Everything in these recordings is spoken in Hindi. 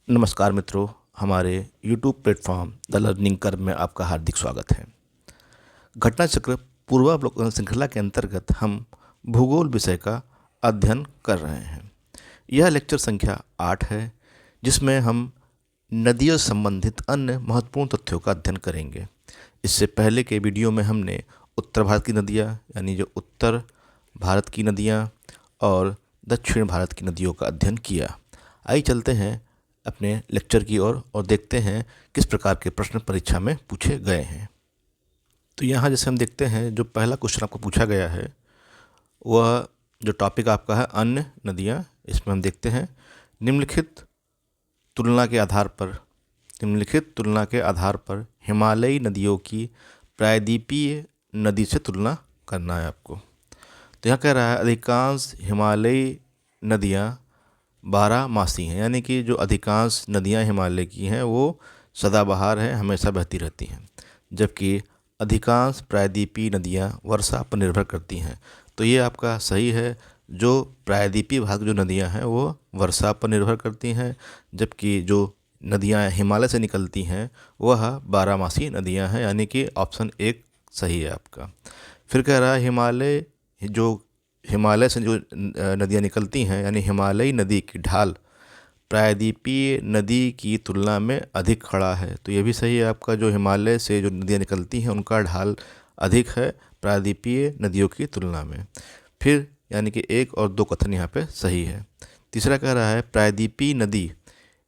नमस्कार मित्रों, हमारे YouTube platform the learning curve में आपका हार्दिक स्वागत है। घटना चक्र पूर्वावलोकन श्रृंखला के अंतर्गत हम भूगोल विषय का अध्ययन कर रहे हैं। यह लेक्चर संख्या 8 है, जिसमें हम नदियों से संबंधित अन्य महत्वपूर्ण तथ्यों का अध्ययन करेंगे। इससे पहले के वीडियो में हमने उत्तर भारत की नदियाँ यानी जो उत्तर भारत की नदियाँ और दक्षिण भारत की नदियों का अध्ययन किया। आइए चलते हैं अपने लेक्चर की ओर और देखते हैं किस प्रकार के प्रश्न परीक्षा में पूछे गए हैं। तो यहाँ जैसे हम देखते हैं, जो पहला क्वेश्चन आपको पूछा गया है वह जो टॉपिक आपका है अन्य नदियाँ। इसमें हम देखते हैं निम्नलिखित तुलना के आधार पर हिमालयी नदियों की प्रायद्वीपीय नदी से तुलना करना है आपको। तो यहाँ कह रहा है अधिकांश हिमालयी नदियाँ 12 मासी हैं, यानी कि जो अधिकांश नदियाँ हिमालय की हैं वो सदाबहार हैं, हमेशा बहती रहती हैं, जबकि अधिकांश प्रायद्वीपीय नदियाँ वर्षा पर निर्भर करती हैं। तो ये आपका सही है। जो प्रायद्वीपीय भाग जो नदियाँ हैं वो वर्षा पर निर्भर करती हैं, जबकि जो नदियाँ हिमालय से निकलती हैं वह 12 मासी नदियाँ हैं, यानी कि ऑप्शन 1 सही है आपका। फिर कह रहा है हिमालय से जो नदियाँ निकलती हैं यानी हिमालयी नदी की ढाल प्रायद्वीपीय नदी की तुलना में अधिक खड़ा है। तो ये भी सही है आपका। जो हिमालय से जो नदियाँ निकलती हैं उनका ढाल अधिक है प्रायद्वीपीय नदियों की तुलना में। फिर यानी कि 1 और 2 कथन यहाँ पे सही है। तीसरा कह रहा है प्रायद्वीपीय नदी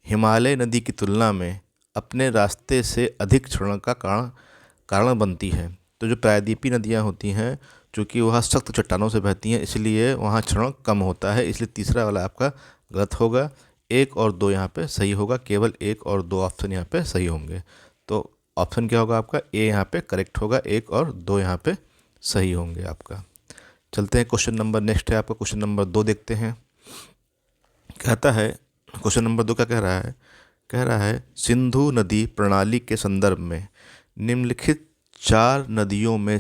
हिमालय नदी की तुलना में अपने रास्ते से अधिक क्षरण का कारण बनती है। तो जो प्रायद्वीपीय नदियाँ होती हैं, चूँकि वह सख्त चट्टानों से बहती हैं, इसलिए वहाँ क्षरण कम होता है, इसलिए तीसरा वाला आपका गलत होगा। 1 और 2 यहाँ पे सही होगा, केवल 1 और 2 ऑप्शन यहाँ पे सही होंगे। तो ऑप्शन क्या होगा आपका? ए यहाँ पे करेक्ट होगा, 1 और 2 यहाँ पे सही होंगे आपका। चलते हैं क्वेश्चन नंबर नेक्स्ट है आपका क्वेश्चन नंबर 2 देखते हैं। कहता है क्वेश्चन नंबर 2 क्या कह रहा है? कह रहा है सिंधु नदी प्रणाली के संदर्भ में निम्नलिखित 4 नदियों में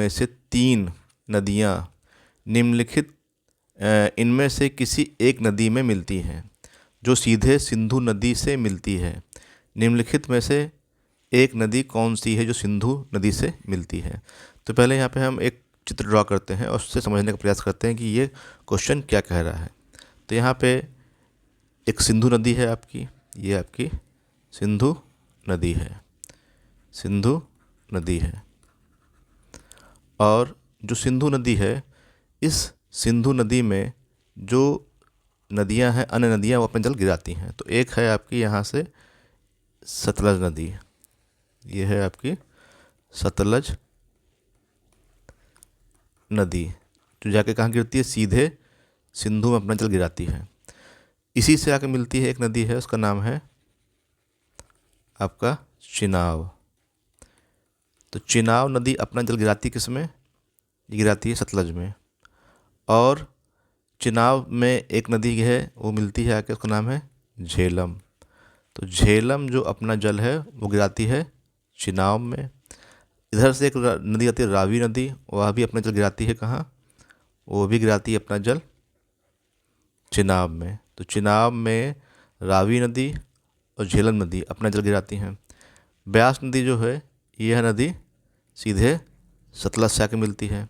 से 3 नदियाँ निम्नलिखित इनमें से किसी एक नदी में मिलती हैं जो सीधे सिंधु नदी से मिलती है। निम्नलिखित में से एक नदी कौन सी है जो सिंधु नदी से मिलती है? तो पहले यहाँ पे हम एक चित्र ड्रॉ करते हैं और उससे समझने का प्रयास करते हैं कि ये क्वेश्चन क्या कह रहा है। तो यहाँ पे एक सिंधु नदी है आपकी, ये आपकी सिंधु नदी है। और जो सिंधु नदी है, इस सिंधु नदी में जो नदियां हैं, अन्य नदियां वो अपने जल गिराती हैं। तो एक है आपकी यहाँ से सतलज नदी, ये है आपकी सतलज नदी, जो जाके कहाँ गिरती है? सीधे सिंधु में अपना जल गिराती है। इसी से आके मिलती है एक नदी है, उसका नाम है आपका चिनाब। तो चिनाब नदी अपना जल गिराती किस में? गिराती है सतलज में। और चिनाब में एक नदी है वो मिलती है आके, उसका नाम है झेलम। तो झेलम जो अपना जल है वो गिराती है चिनाब में। इधर से एक नदी आती है रावी नदी, वह भी अपना जल गिराती है कहाँ? वो भी गिराती है अपना जल चिनाब में। तो चिनाब में रावी नदी और झेलम नदी अपना जल गिराती हैं। ब्यास नदी जो है, यह नदी सीधे सतलज से आके मिलती है।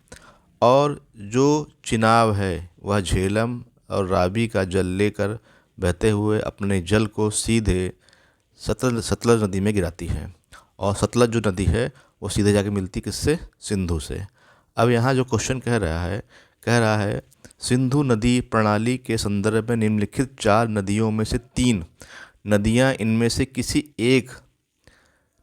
और जो चिनाब है वह झेलम और रावी का जल लेकर बहते हुए अपने जल को सीधे सतलज नदी में गिराती है। और सतलज जो नदी है वो सीधे जाके मिलती किससे? सिंधु से। अब यहाँ जो क्वेश्चन कह रहा है सिंधु नदी प्रणाली के संदर्भ में निम्नलिखित 4 नदियों में से 3 नदियाँ इनमें से किसी एक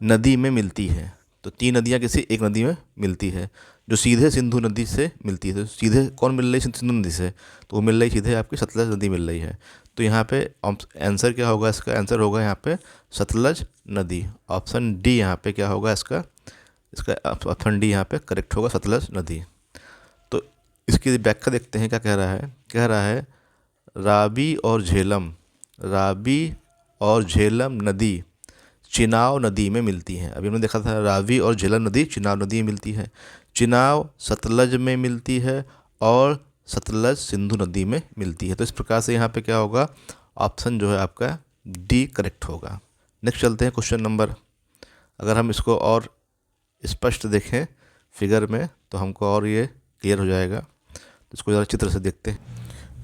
नदी में मिलती है। तो 3 नदियाँ किसी एक नदी में मिलती है जो सीधे सिंधु नदी से मिलती है। तो सीधे कौन मिल रही है सिंधु नदी से? तो वो मिल रही सीधे आपकी सतलज नदी मिल रही है। तो यहाँ पे आंसर क्या होगा? इसका आंसर होगा यहाँ पे सतलज नदी। ऑप्शन डी यहाँ पे क्या होगा इसका ऑप्शन डी यहाँ पे करेक्ट होगा, सतलज नदी। तो इसकी व्याख्या देखते हैं क्या कह रहा है। कह रहा है रावी और झेलम नदी चिनाब नदी में मिलती हैं। अभी हमने देखा था रावी और झेलम नदी चिनाब नदी में मिलती है। चिनाब सतलज में मिलती है और सतलज सिंधु नदी में मिलती है। तो इस प्रकार से यहाँ पे क्या होगा? ऑप्शन जो है आपका डी करेक्ट होगा। नेक्स्ट चलते हैं क्वेश्चन नंबर, अगर हम इसको और स्पष्ट देखें फिगर में तो हमको और ये क्लियर हो जाएगा। तो इसको ज़रा चित्र से देखते हैं।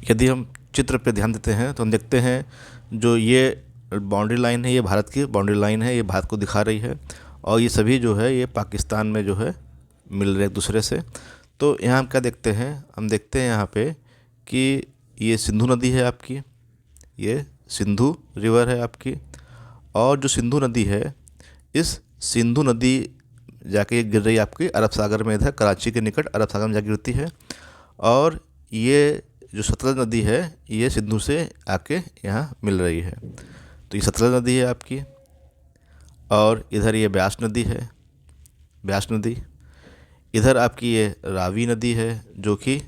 यदि हम चित्र पे ध्यान देते हैं तो हम देखते हैं जो ये बाउंड्री लाइन है ये भारत की बाउंड्री लाइन है, ये भारत को दिखा रही है, और ये सभी जो है ये पाकिस्तान में जो है मिल रहे एक दूसरे से। तो यहाँ हम क्या देखते हैं, हम देखते हैं यहाँ पे कि ये सिंधु नदी है आपकी, ये सिंधु रिवर है आपकी, और जो सिंधु नदी है इस सिंधु नदी जाके गिर रही है आपकी अरब सागर में, इधर कराची के निकट अरब सागर में जाके गिरती है। और ये जो सतलज नदी है ये सिंधु से आके यहाँ मिल रही है, तो ये सतलज नदी है आपकी। और इधर ये ब्यास नदी है, ब्यास नदी। इधर आपकी ये रावी नदी है जो कि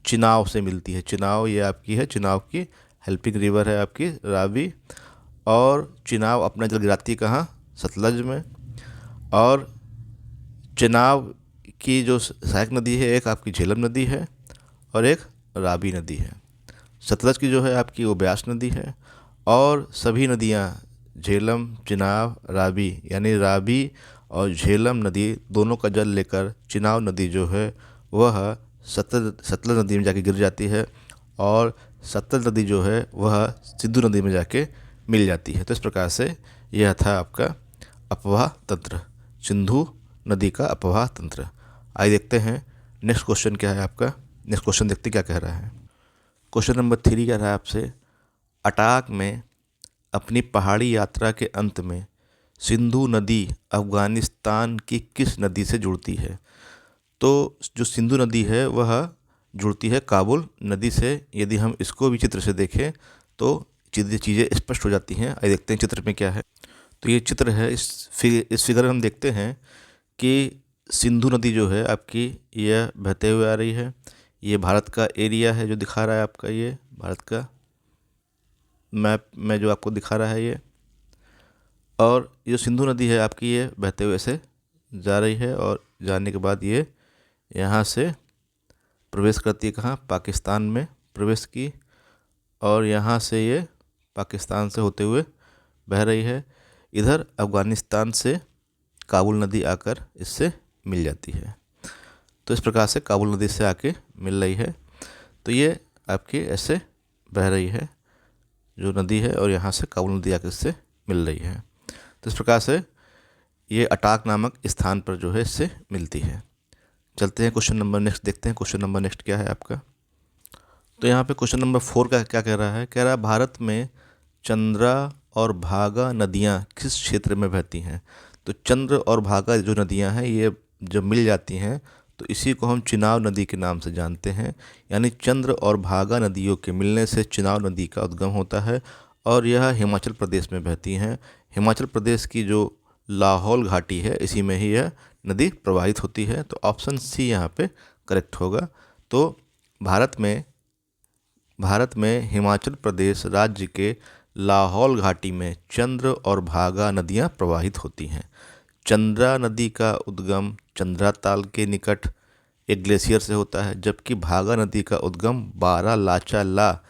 चिनाव से मिलती है, चिनाव ये आपकी है, चिनाव की हेल्पिंग रिवर है आपकी रावी। और चिनाव अपना जल गिराती है कहाँ, सतलज में। और चिनाव की जो सहायक नदी है एक आपकी झेलम नदी है और एक रावी नदी है। सतलज की जो है आपकी वो ब्यास नदी है। और सभी नदियाँ झेलम, चिनाव, रावी, यानी रावी और झेलम नदी दोनों का जल लेकर चिनाव नदी जो है वह सतलज नदी में जाके गिर जाती है, और सतलज नदी जो है वह सिंधु नदी में जाके मिल जाती है। तो इस प्रकार से यह था आपका अपवाह तंत्र, सिंधु नदी का अपवाह तंत्र। आइए देखते हैं नेक्स्ट क्वेश्चन क्या है आपका। नेक्स्ट क्वेश्चन देखते क्या कह रहा है। क्वेश्चन नंबर 3 कह रहा है आपसे, अटाक में अपनी पहाड़ी यात्रा के अंत में सिंधु नदी अफ़गानिस्तान की किस नदी से जुड़ती है। तो जो सिंधु नदी है वह जुड़ती है काबुल नदी से। यदि हम इसको भी चित्र से देखें तो चीज़ें स्पष्ट हो जाती हैं। आइए देखते हैं चित्र में क्या है। तो ये चित्र है, इस फिगर में हम देखते हैं कि सिंधु नदी जो है आपकी यह बहते हुए आ रही है। ये भारत का एरिया है जो दिखा रहा है आपका, ये भारत का मैप में जो आपको दिखा रहा है ये। और ये सिंधु नदी है आपकी ये बहते हुए ऐसे जा रही है, और जाने के बाद ये यहाँ से प्रवेश करती है कहाँ, पाकिस्तान में प्रवेश की। और यहाँ से ये पाकिस्तान से होते हुए बह रही है। इधर अफ़गानिस्तान से काबुल नदी आकर इससे मिल जाती है। तो इस प्रकार से काबुल नदी से आके मिल रही है। तो ये आपकी ऐसे बह रही है जो नदी है, और यहाँ से काबुल नदी आकर इससे मिल रही है। तो इस प्रकार से ये अटाक नामक स्थान पर जो है इससे मिलती है। चलते हैं क्वेश्चन नंबर नेक्स्ट देखते हैं। क्वेश्चन नंबर नेक्स्ट क्या है आपका। तो यहाँ पे क्वेश्चन नंबर 4 का क्या कह रहा है, कह रहा है भारत में चंद्रा और भागा नदियाँ किस क्षेत्र में बहती हैं। तो चंद्र और भागा जो नदियाँ हैं ये जब मिल जाती हैं तो इसी को हम चिनाव नदी के नाम से जानते हैं। यानी चंद्र और भागा नदियों के मिलने से चिनाव नदी का उद्गम होता है, और यह हिमाचल प्रदेश में बहती हैं। हिमाचल प्रदेश की जो लाहौल घाटी है इसी में ही यह नदी प्रवाहित होती है। तो ऑप्शन सी यहाँ पे करेक्ट होगा। तो भारत में हिमाचल प्रदेश राज्य के लाहौल घाटी में चंद्र और भागा नदियाँ प्रवाहित होती हैं। चंद्रा नदी का उद्गम चंद्रा ताल के निकट एक ग्लेशियर से होता है, जबकि भागा नदी का उद्गम बारालाचाला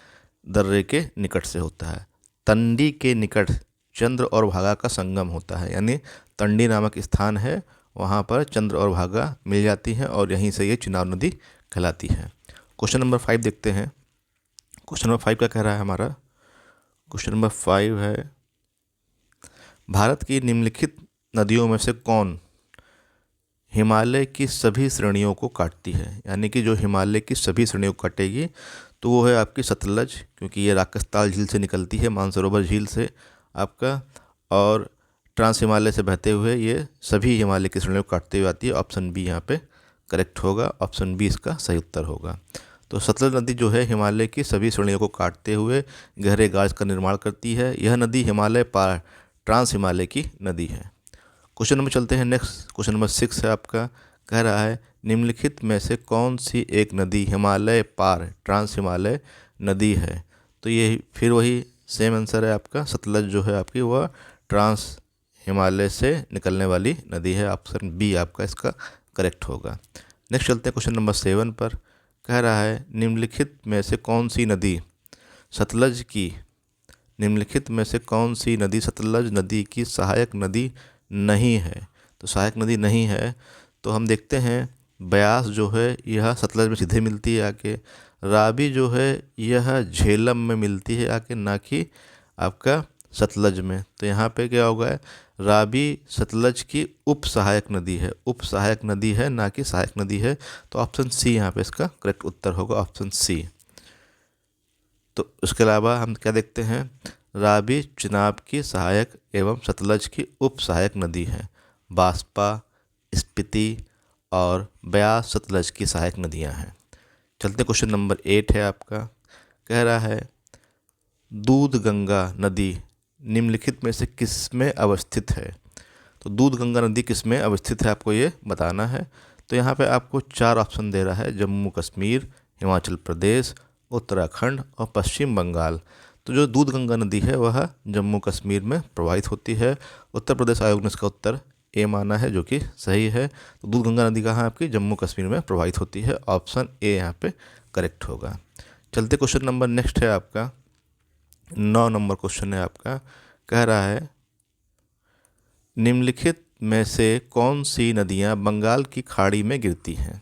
दर्रे के निकट से होता है। तंडी के निकट चंद्र और भागा का संगम होता है, यानी तंडी नामक स्थान है, वहाँ पर चंद्र और भागा मिल जाती हैं और यहीं से ये चिनाब नदी कहलाती है। क्वेश्चन नंबर 5 देखते हैं। क्वेश्चन नंबर 5 क्या कह रहा है हमारा। क्वेश्चन नंबर 5 है, भारत की निम्नलिखित नदियों में से कौन हिमालय की सभी श्रेणियों को काटती है। यानी कि जो हिमालय की सभी श्रेणियों को काटेगी तो वो है आपकी सतलज, क्योंकि ये राकसताल झील से निकलती है, मानसरोवर झील से आपका, और ट्रांस हिमालय से बहते हुए ये सभी हिमालय की श्रेणियों को काटते हुए आती है। ऑप्शन बी यहाँ पे करेक्ट होगा, ऑप्शन बी इसका सही उत्तर होगा। तो सतलज नदी जो है हिमालय की सभी श्रेणियों को काटते हुए गहरे गाज का निर्माण करती है। यह नदी हिमालय पार ट्रांस हिमालय की नदी है। क्वेश्चन नंबर चलते हैं नेक्स्ट। क्वेश्चन नंबर 6 है आपका, कह रहा है निम्नलिखित में से कौन सी एक नदी हिमालय पार ट्रांस हिमालय नदी है। तो ये फिर वही सेम आंसर है आपका, सतलज जो है आपकी वह ट्रांस हिमालय से निकलने वाली नदी है। ऑप्शन बी आपका इसका करेक्ट होगा। नेक्स्ट चलते हैं क्वेश्चन नंबर 7 पर, कह रहा है निम्नलिखित में से कौन सी नदी सतलज की निम्नलिखित में से कौन सी नदी सतलज नदी की सहायक नदी नहीं है? तो सहायक नदी नहीं है तो हम देखते हैं ब्यास जो है यह सतलज में सीधे मिलती है आके। रावी जो है यह झेलम में मिलती है आके, ना कि आपका सतलज में। तो यहाँ पे क्या होगा, रावी सतलज की उप सहायक नदी है, उप सहायक नदी है ना कि सहायक नदी है। तो ऑप्शन सी यहाँ पे इसका करेक्ट उत्तर होगा, ऑप्शन सी। तो उसके अलावा हम क्या देखते हैं, रावी चिनाब की सहायक एवं सतलज की उप सहायक नदी है। बास्पा, स्पीति और ब्यास सतलज की सहायक नदियां हैं। चलते क्वेश्चन नंबर 8 है आपका। कह रहा है दूध गंगा नदी निम्नलिखित में से किस में अवस्थित है? तो दूध गंगा नदी किस में अवस्थित है आपको ये बताना है। तो यहाँ पे आपको 4 ऑप्शन दे रहा है, जम्मू कश्मीर, हिमाचल प्रदेश, उत्तराखंड और पश्चिम बंगाल। तो जो दूध गंगा नदी है वह जम्मू कश्मीर में प्रवाहित होती है। उत्तर प्रदेश आयोग ने इसका उत्तर ए माना है, जो कि सही है। तो दूध गंगा नदी कहाँ आपकी जम्मू कश्मीर में प्रवाहित होती है, ऑप्शन ए यहाँ पे करेक्ट होगा। चलते क्वेश्चन नंबर नेक्स्ट है आपका 9 नंबर क्वेश्चन है आपका। कह रहा है निम्नलिखित में से कौन सी नदियाँ बंगाल की खाड़ी में गिरती हैं?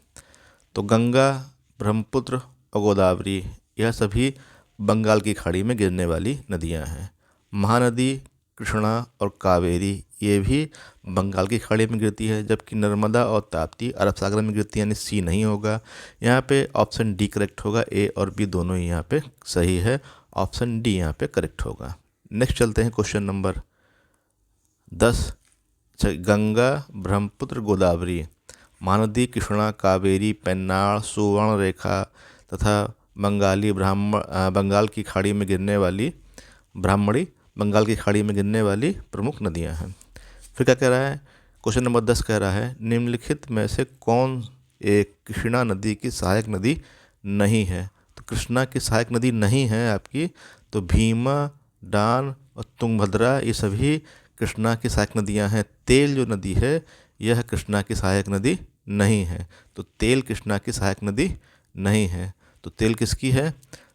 तो गंगा, ब्रह्मपुत्र और गोदावरी यह सभी बंगाल की खाड़ी में गिरने वाली नदियां हैं। महानदी कृष्णा और कावेरी ये भी बंगाल की खाड़ी में गिरती है, जबकि नर्मदा और ताप्ती अरब सागर में गिरती है, यानी सी नहीं होगा। यहाँ पे ऑप्शन डी करेक्ट होगा, ए और बी दोनों ही यहाँ पे सही है, ऑप्शन डी यहाँ पे करेक्ट होगा। नेक्स्ट चलते हैं क्वेश्चन नंबर 10। गंगा, ब्रह्मपुत्र, गोदावरी, महानदी कृष्णा, कावेरी, पेन्नार, सुवर्ण रेखा तथा बंगाल की खाड़ी में गिरने वाली ब्राह्मणी बंगाल की खाड़ी में गिरने वाली प्रमुख नदियां हैं। फिर क्या कह रहा है, क्वेश्चन नंबर 10 कह रहा है निम्नलिखित में से कौन एक कृष्णा नदी की सहायक नदी नहीं है? तो कृष्णा की सहायक नदी नहीं है आपकी, तो भीमा, डान और तुंगभद्रा ये सभी कृष्णा की सहायक नदियां हैं। तेल जो नदी है यह कृष्णा की सहायक नदी नहीं है, तो तेल कृष्णा की सहायक नदी नहीं है। तो तेल किसकी है?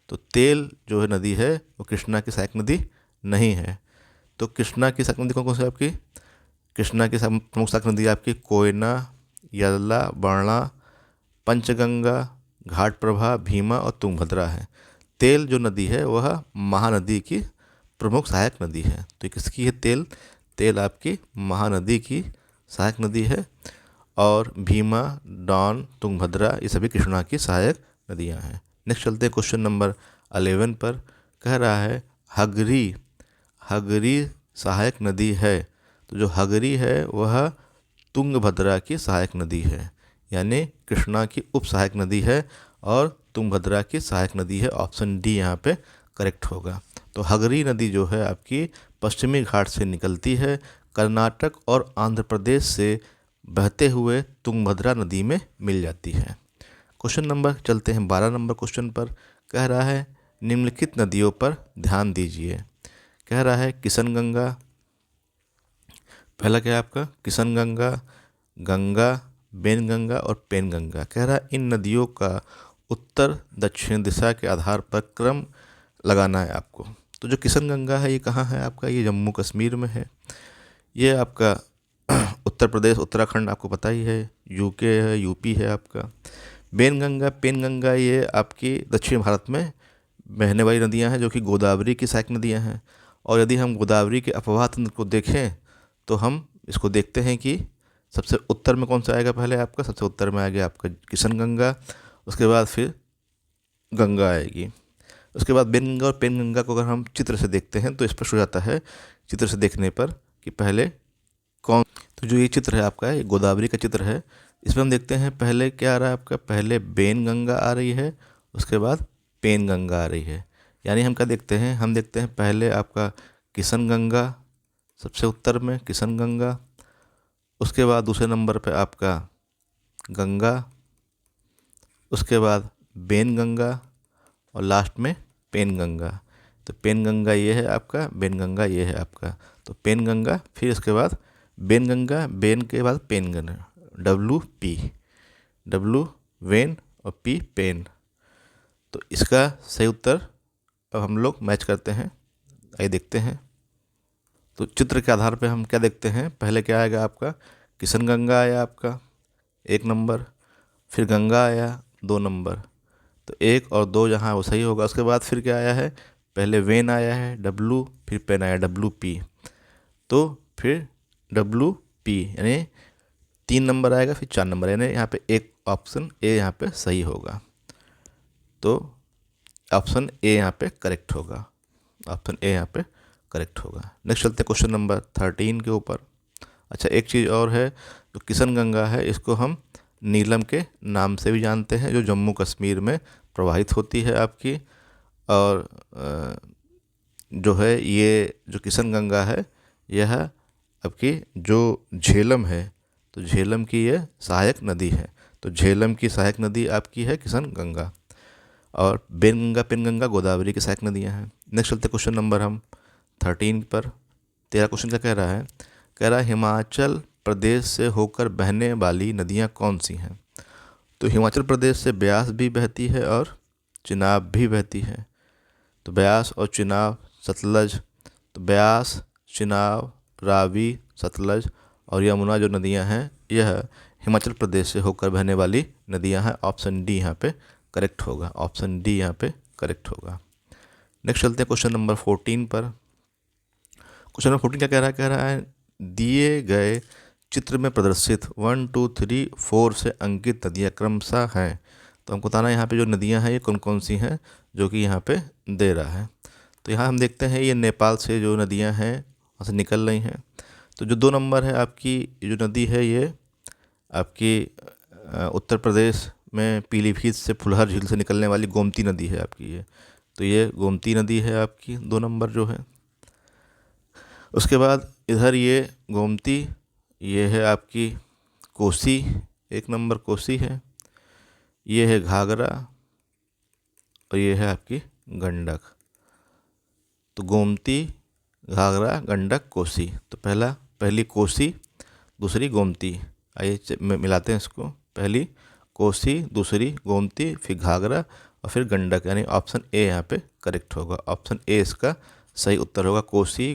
तो तेल जो है नदी है वो कृष्णा की सहायक नदी नहीं है। तो कृष्णा की सहायक नदी कौन कौन सी आपकी? कृष्णा की प्रमुख सहायक नदी आपकी कोयना, यल्ला, बर्णा, पंचगंगा, घाटप्रभा, भीमा और तुंगभद्रा है। तेल जो नदी है वह महानदी की प्रमुख सहायक नदी है। तो ये किसकी है तेल? तेल आपकी महानदी की सहायक नदी है। और भीमा, डॉन, तुंगभद्रा ये सभी कृष्णा की सहायक नदियां हैं। नेक्स्ट चलते हैं क्वेश्चन नंबर 11 पर। कह रहा है हगरी हगरी सहायक नदी है। तो जो हगरी है वह तुंगभद्रा की सहायक नदी है, यानी कृष्णा की उप सहायक नदी है और तुंगभद्रा की सहायक नदी है। ऑप्शन डी यहाँ पे करेक्ट होगा। तो हगरी नदी जो है आपकी पश्चिमी घाट से निकलती है, कर्नाटक और आंध्र प्रदेश से बहते हुए तुंगभद्रा नदी में मिल जाती है। क्वेश्चन नंबर चलते हैं 12 नंबर क्वेश्चन पर। कह रहा है निम्नलिखित नदियों पर ध्यान दीजिए। कह रहा है किशनगंगा, पहला क्या है आपका किशनगंगा, गंगा, बेनगंगा और पेनगंगा। कह रहा है इन नदियों का उत्तर दक्षिण दिशा के आधार पर क्रम लगाना है आपको। तो जो किशनगंगा है ये कहाँ है आपका? ये जम्मू कश्मीर में है। ये आपका उत्तर प्रदेश, उत्तराखंड आपको पता ही है, यूके है, यूपी है आपका। बेनगंगा, पेनगंगा ये आपकी दक्षिण भारत में बहने वाली नदियां हैं, जो कि गोदावरी की सहायक नदियां हैं। और यदि हम गोदावरी के अपवाह तंत्र को देखें तो हम इसको देखते हैं कि सबसे उत्तर में कौन सा आएगा? पहले आपका सबसे उत्तर में आएगा आपका किशनगंगा, उसके बाद फिर गंगा आएगी, उसके बाद बेनगंगा और पेनगंगा को अगर हम चित्र से देखते हैं तो स्पष्ट हो जाता है चित्र से देखने पर कि पहले कौन। तो जो ये चित्र है आपका, ये गोदावरी का चित्र है। इसमें हम देखते हैं पहले क्या आ रहा है आपका, पहले बेनगंगा आ रही है, उसके बाद पेनगंगा आ रही है। यानी हम क्या देखते हैं, हम देखते हैं पहले आपका किशनगंगा सबसे उत्तर में, किशनगंगा, उसके बाद दूसरे नंबर पे आपका गंगा, उसके बाद बेनगंगा और लास्ट में पेनगंगा। तो पेनगंगा ये है आपका, बेनगंगा ये है आपका। तो पेनगंगा, फिर इसके बाद बेनगंगा, बेन के बाद पेनगंगा, डब्लू वेन और पी पेन। तो इसका सही उत्तर अब हम लोग मैच करते हैं आइए देखते हैं। तो चित्र के आधार पे हम क्या देखते हैं, पहले क्या आएगा आपका, किशन गंगा आया आपका 1 नंबर, फिर गंगा आया 2 नंबर, तो 1 और 2 जहाँ वो सही होगा। उसके बाद फिर क्या आया है, पहले वेन आया है W, फिर पेन आया WP, तो फिर WP यानी 3 नंबर आएगा, फिर 4 नंबर, यानी यहाँ पे एक ऑप्शन ए यहाँ पे सही होगा। तो ऑप्शन ए यहाँ पे करेक्ट होगा, ऑप्शन ए यहाँ पे करेक्ट होगा। नेक्स्ट चलते हैं क्वेश्चन नंबर 13 के ऊपर। अच्छा, एक चीज़ और है, जो किशन गंगा है इसको हम नीलम के नाम से भी जानते हैं, जो जम्मू कश्मीर में प्रवाहित होती है आपकी। और जो है ये जो किशन गंगा है यह आपकी जो झेलम है, तो झेलम की ये सहायक नदी है। तो झेलम की सहायक नदी आपकी है किशन गंगा, और बेनगंगा पेनगंगा गोदावरी की सहायक नदियाँ हैं। नेक्स्ट चलते क्वेश्चन नंबर हम 13 पर। 13 क्वेश्चन क्या कह रहा है, कह रहा है हिमाचल प्रदेश से होकर बहने वाली नदियाँ कौन सी हैं। तो हिमाचल प्रदेश से ब्यास भी बहती है और चिनाब भी बहती है। तो ब्यास और चिनाब, सतलज, तो ब्यास, चिनाब, रावी, सतलज और यमुना जो नदियां हैं यह हिमाचल प्रदेश से होकर बहने वाली नदियां हैं। ऑप्शन डी यहाँ पे करेक्ट होगा, ऑप्शन डी यहाँ पे करेक्ट होगा। नेक्स्ट चलते हैं क्वेश्चन नंबर 14 पर। क्वेश्चन नंबर 14 क्या कह रहा है, दिए गए चित्र में प्रदर्शित 1 2 3 4 से अंकित नदियाँ क्रमशः हैं। तो हमको बताना है यहाँ पे जो नदियाँ हैं ये कौन कौन सी हैं, जो कि यहाँ पे दे रहा है। तो यहाँ हम देखते हैं ये नेपाल से जो नदियाँ हैं वहाँ से निकल रही हैं। तो जो 2 नंबर है आपकी जो नदी है ये आपकी उत्तर प्रदेश में पीलीभीत से फुलहर झील से निकलने वाली गोमती नदी है आपकी ये। तो ये गोमती नदी है आपकी 2 नंबर जो है। उसके बाद इधर ये गोमती, ये है आपकी कोसी, 1 नंबर कोसी है, ये है घाघरा और ये है आपकी गंडक। तो गोमती, घाघरा, गंडक, कोसी। तो पहली कोसी, दूसरी गोमती। आइए मिलाते हैं इसको, पहली कोसी, दूसरी गोमती, फिर घाघरा और फिर गंडक, यानी ऑप्शन ए यहाँ पे करेक्ट होगा। ऑप्शन ए इसका सही उत्तर होगा। कोसी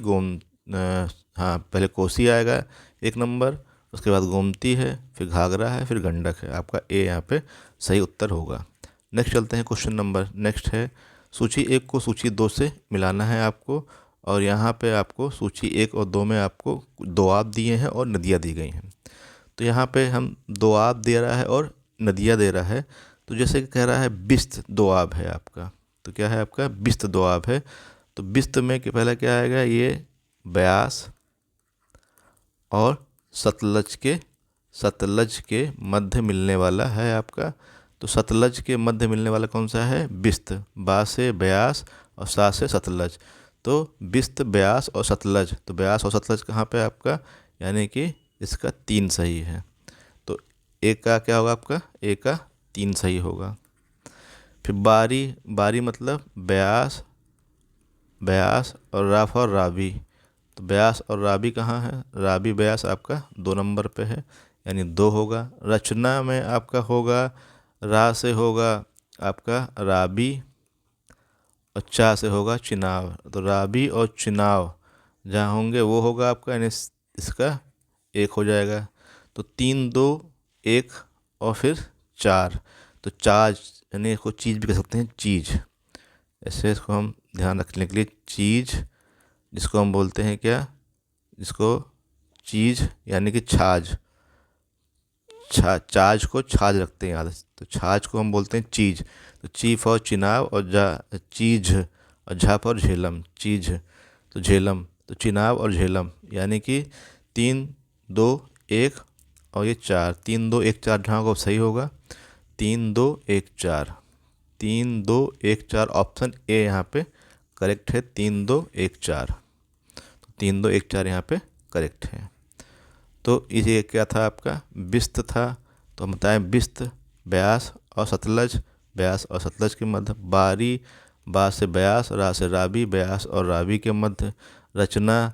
हाँ, पहले कोसी आएगा 1 नंबर, उसके बाद गोमती है, फिर घाघरा है, फिर गंडक है। आपका ए यहाँ पे सही उत्तर होगा। नेक्स्ट चलते हैं क्वेश्चन नंबर, नेक्स्ट है सूची 1 को सूची 2 से मिलाना है आपको। और यहाँ पे आपको सूची 1 और 2 में आपको दोआब दिए हैं और नदियाँ दी गई हैं। तो यहाँ पे हम दोआब दे रहा है और नदियाँ दे रहा है। तो जैसे कि कह रहा है बिस्त दोआब है आपका, तो क्या है आपका बिस्त दोआब है। तो बिस्त में कि पहला क्या आएगा, ये ब्यास और सतलज के मध्य मिलने वाला है आपका। तो सतलज के मध्य मिलने वाला कौन सा है, बिस्त। बा से ब्यास और सा से सतलज, तो बिस्त, ब्यास और सतलज। तो ब्यास और सतलज कहाँ पे आपका, यानी कि इसका 3 सही है। तो ए का क्या होगा आपका, ए का 3 सही होगा। फिर बारी मतलब ब्यास और राफ और रावी। तो ब्यास और रावी कहाँ है, रावी ब्यास आपका 2 नंबर पे है, यानी 2 होगा। रचना में आपका होगा, रा से होगा आपका रावी और चा से होगा चिनाव। तो रावी और चिनाव जहाँ होंगे वो होगा आपका, यानी इसका 1 हो जाएगा। तो 3 2 1 और फिर 4, तो चार्ज यानी इसको चीज़ भी कह सकते हैं, चीज़। ऐसे इसको हम ध्यान रखने के लिए चीज़, जिसको हम बोलते हैं क्या, जिसको चीज़ यानी कि छाछ, छाछ को छाछ रखते हैं याद, तो छाछ को हम बोलते हैं चीज़। तो चीफ और चिनाब और चीज़ और झाप और झेलम, चीज़ तो झेलम, तो चिनाब और झेलम, यानी कि 3 2 1 और ये 4, 3 2 1 4 ढाँ को सही होगा। 3 2 1 4, 3 2 1 4 ऑप्शन ए यहाँ पे करेक्ट है। 3 2 1 4, तो 3 2 1 4 यहाँ पे करेक्ट है। तो ये क्या था आपका, बिस्त था। तो हम बताएं बिस्त, ब्यास और सतलज, ब्यास और सतलज के मध्य। बारी, बा से ब्यास, रा से रावी, ब्यास और रावी के मध्य। रचना,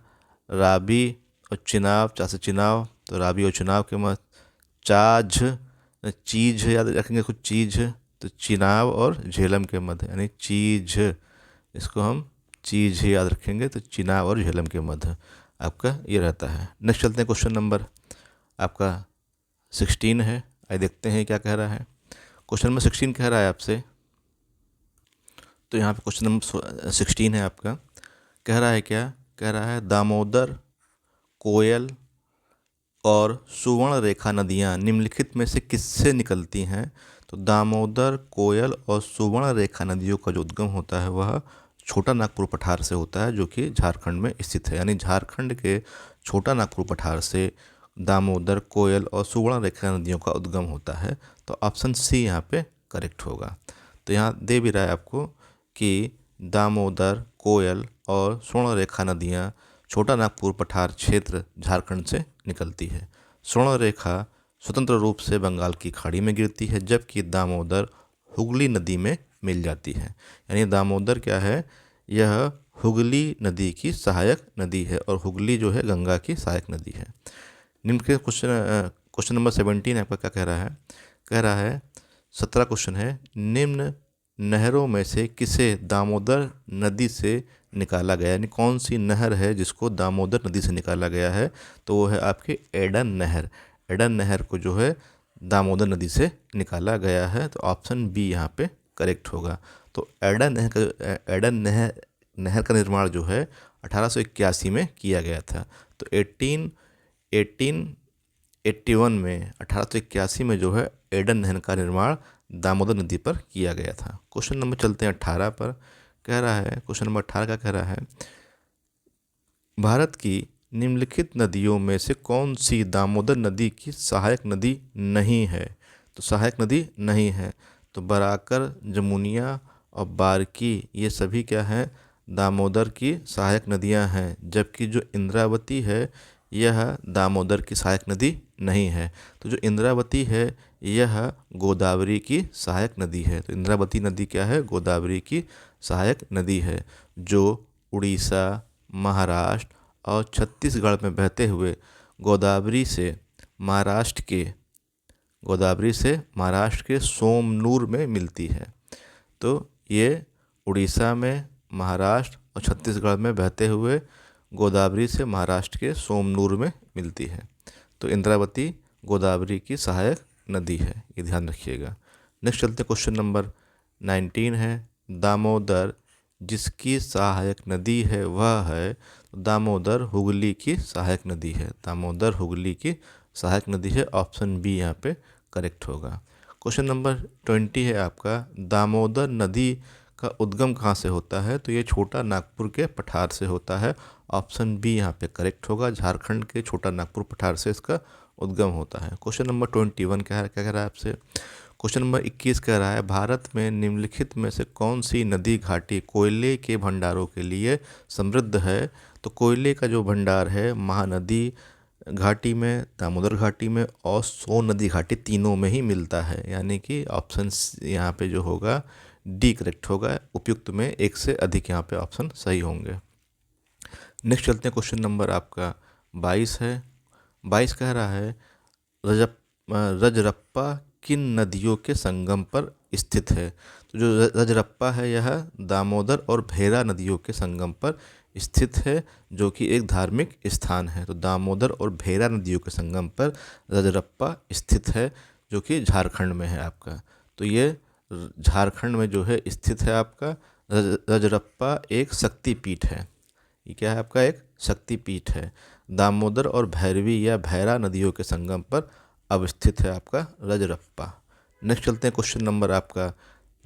रावी और चिनाव, चा से चिनाव, तो रावी और चिनाव के मध्य। चाझ, चीज़ याद रखेंगे कुछ, चीज़ तो चिनाव और झेलम के मध्य, यानी चीज़, इसको हम चीज़ याद रखेंगे तो चिनाब और झेलम के मध्य आपका ये रहता है। नेक्स्ट चलते हैं, क्वेश्चन नंबर आपका 16 है। आइए देखते हैं क्या कह रहा है। क्वेश्चन नंबर 16 कह रहा है आपसे, तो यहाँ पे क्वेश्चन नंबर 16 है आपका, कह रहा है क्या, कह रहा है दामोदर, कोयल और सुवर्ण रेखा नदियाँ निम्नलिखित में से किससे निकलती हैं। तो दामोदर, कोयल और सुवर्ण रेखा नदियों का जो उद्गम होता है वह छोटा नागपुर पठार से होता है, जो कि झारखंड में स्थित है। यानी झारखंड के छोटा नागपुर पठार से दामोदर, कोयल और सुवर्ण रेखा नदियों का उद्गम होता है। तो ऑप्शन सी यहाँ पे करेक्ट होगा। तो यहाँ दे भी रहा है आपको कि दामोदर, कोयल और स्वर्ण रेखा नदियाँ छोटा नागपुर पठार क्षेत्र झारखंड से निकलती है। स्वर्ण रेखा स्वतंत्र रूप से बंगाल की खाड़ी में गिरती है, जबकि दामोदर हुगली नदी में मिल जाती है। यानी दामोदर क्या है, यह हुगली नदी की सहायक नदी है और हुगली जो है गंगा की सहायक नदी है। निम्न के क्वेश्चन नंबर 17 आपका क्या कह रहा है, कह रहा है 17 क्वेश्चन है, निम्न नहरों में से किसे दामोदर नदी से निकाला गया, यानी कौन सी नहर है जिसको दामोदर नदी से निकाला गया है। तो वो है आपकी एडन नहर। एडन नहर को जो है दामोदर नदी से निकाला गया है। तो ऑप्शन बी यहाँ पे करेक्ट होगा। तो एडन नहर का निर्माण जो है 1881 में किया गया था। तो 1881 में 1881 में जो है एडन नहर का निर्माण दामोदर नदी पर किया गया था। क्वेश्चन नंबर चलते हैं 18 पर। कह रहा है, क्वेश्चन नंबर 18 का कह रहा है, भारत की निम्नलिखित नदियों में से कौन सी दामोदर नदी की सहायक नदी नहीं है। तो सहायक नदी नहीं है तो बराकर, जमुनिया और बारकी ये सभी क्या हैं, दामोदर की सहायक नदियां हैं। जबकि जो इंद्रावती है यह दामोदर की सहायक नदी नहीं है। तो जो इंद्रावती है यह गोदावरी की सहायक नदी है। तो इंद्रावती नदी क्या है, गोदावरी की सहायक नदी है, जो उड़ीसा, महाराष्ट्र और छत्तीसगढ़ में बहते हुए गोदावरी से महाराष्ट्र के सोमनूर में मिलती है। तो ये उड़ीसा में, महाराष्ट्र और छत्तीसगढ़ में बहते हुए गोदावरी से महाराष्ट्र के सोमनूर में मिलती है। तो इंद्रावती गोदावरी की सहायक नदी है, ये ध्यान रखिएगा। नेक्स्ट चलते क्वेश्चन नंबर 19 है, दामोदर जिसकी सहायक नदी है वह है, दामोदर हुगली की सहायक नदी है। दामोदर हुगली की सहायक नदी है। ऑप्शन बी यहाँ पे करेक्ट होगा। क्वेश्चन नंबर 20 है आपका, दामोदर नदी का उद्गम कहाँ से होता है। तो ये छोटा नागपुर के पठार से होता है। ऑप्शन बी यहाँ पे करेक्ट होगा। झारखंड के छोटा नागपुर पठार से इसका उद्गम होता है। क्वेश्चन नंबर 21 क्या कह रहा है आपसे, क्वेश्चन नंबर 21 कह रहा है, भारत में निम्नलिखित में से कौन सी नदी घाटी कोयले के भंडारों के लिए समृद्ध है। तो कोयले का जो भंडार है महानदी घाटी में, दामोदर घाटी में और सोन नदी घाटी तीनों में ही मिलता है। यानी कि ऑप्शन यहाँ पे जो होगा डी करेक्ट होगा। उपयुक्त में एक से अधिक यहाँ पे ऑप्शन सही होंगे। नेक्स्ट चलते हैं, क्वेश्चन नंबर आपका 22 है। 22 कह रहा है, रजरप्पा किन नदियों के संगम पर स्थित है। तो जो रजरप्पा है यह दामोदर और भेरा नदियों के संगम पर स्थित है, जो कि एक धार्मिक स्थान है। तो दामोदर और भेरा नदियों के संगम पर रजरप्पा स्थित है, जो कि झारखंड में है आपका। तो ये झारखंड में जो है स्थित है आपका रजरप्पा एक शक्तिपीठ है। ये क्या है आपका, एक शक्तिपीठ है। दामोदर और भैरवी या भैरा नदियों के संगम पर अवस्थित है आपका रजरप्पा। नेक्स्ट चलते हैं, क्वेश्चन नंबर आपका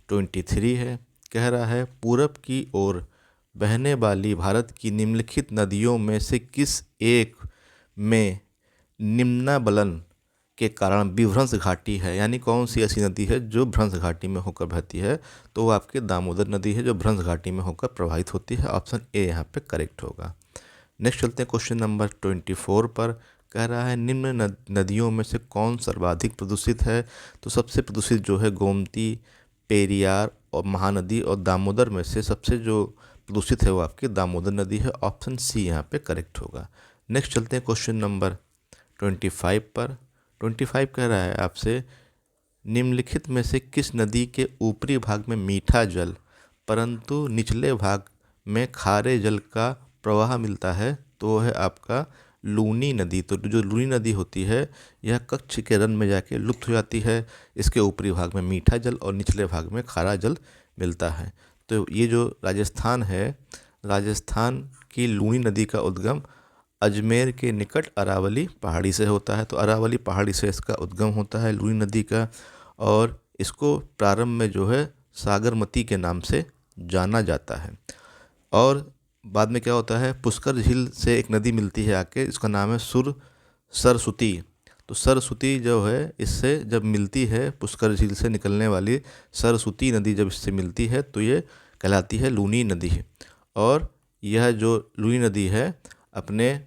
23 है। कह रहा है, पूरब की ओर बहने वाली भारत की निम्नलिखित नदियों में से किस एक में निम्नाबलन के कारण विभ्रंश घाटी है। यानी कौन सी ऐसी नदी है जो भ्रंश घाटी में होकर बहती है। तो वो आपकी दामोदर नदी है जो भ्रंश घाटी में होकर प्रवाहित होती है। ऑप्शन ए यहाँ पे करेक्ट होगा। नेक्स्ट चलते हैं, क्वेश्चन नंबर 24 पर। कह रहा है, निम्न नदियों में से कौन सर्वाधिक प्रदूषित है। तो सबसे प्रदूषित जो है गोमती, पेरियार और महानदी और दामोदर में से सबसे जो प्रदूषित है वो आपकी दामोदर नदी है। ऑप्शन सी यहाँ पे करेक्ट होगा। नेक्स्ट चलते हैं, क्वेश्चन नंबर 25 पर। 25 कह रहा है आपसे, निम्नलिखित में से किस नदी के ऊपरी भाग में मीठा जल परंतु निचले भाग में खारे जल का प्रवाह मिलता है तो वो है आपका लूनी नदी। तो जो लूनी नदी होती है यह कच्छ के रन में जाके लुप्त हो जाती है। इसके ऊपरी भाग में मीठा जल और निचले भाग में खारा जल मिलता है। तो ये जो राजस्थान है, राजस्थान की लूनी नदी का उद्गम अजमेर के निकट अरावली पहाड़ी से होता है। तो अरावली पहाड़ी से इसका उद्गम होता है लूनी नदी का, और इसको प्रारंभ में जो है सागरमती के नाम से जाना जाता है। और बाद में क्या होता है, पुष्कर झील से एक नदी मिलती है आके, इसका नाम है सरस्वती। तो सरस्वती जो है इससे जब मिलती है, पुष्कर झील से निकलने वाली सरस्वती नदी जब इससे मिलती है तो ये कहलाती है लूनी नदी। और यह जो लूनी नदी है अपने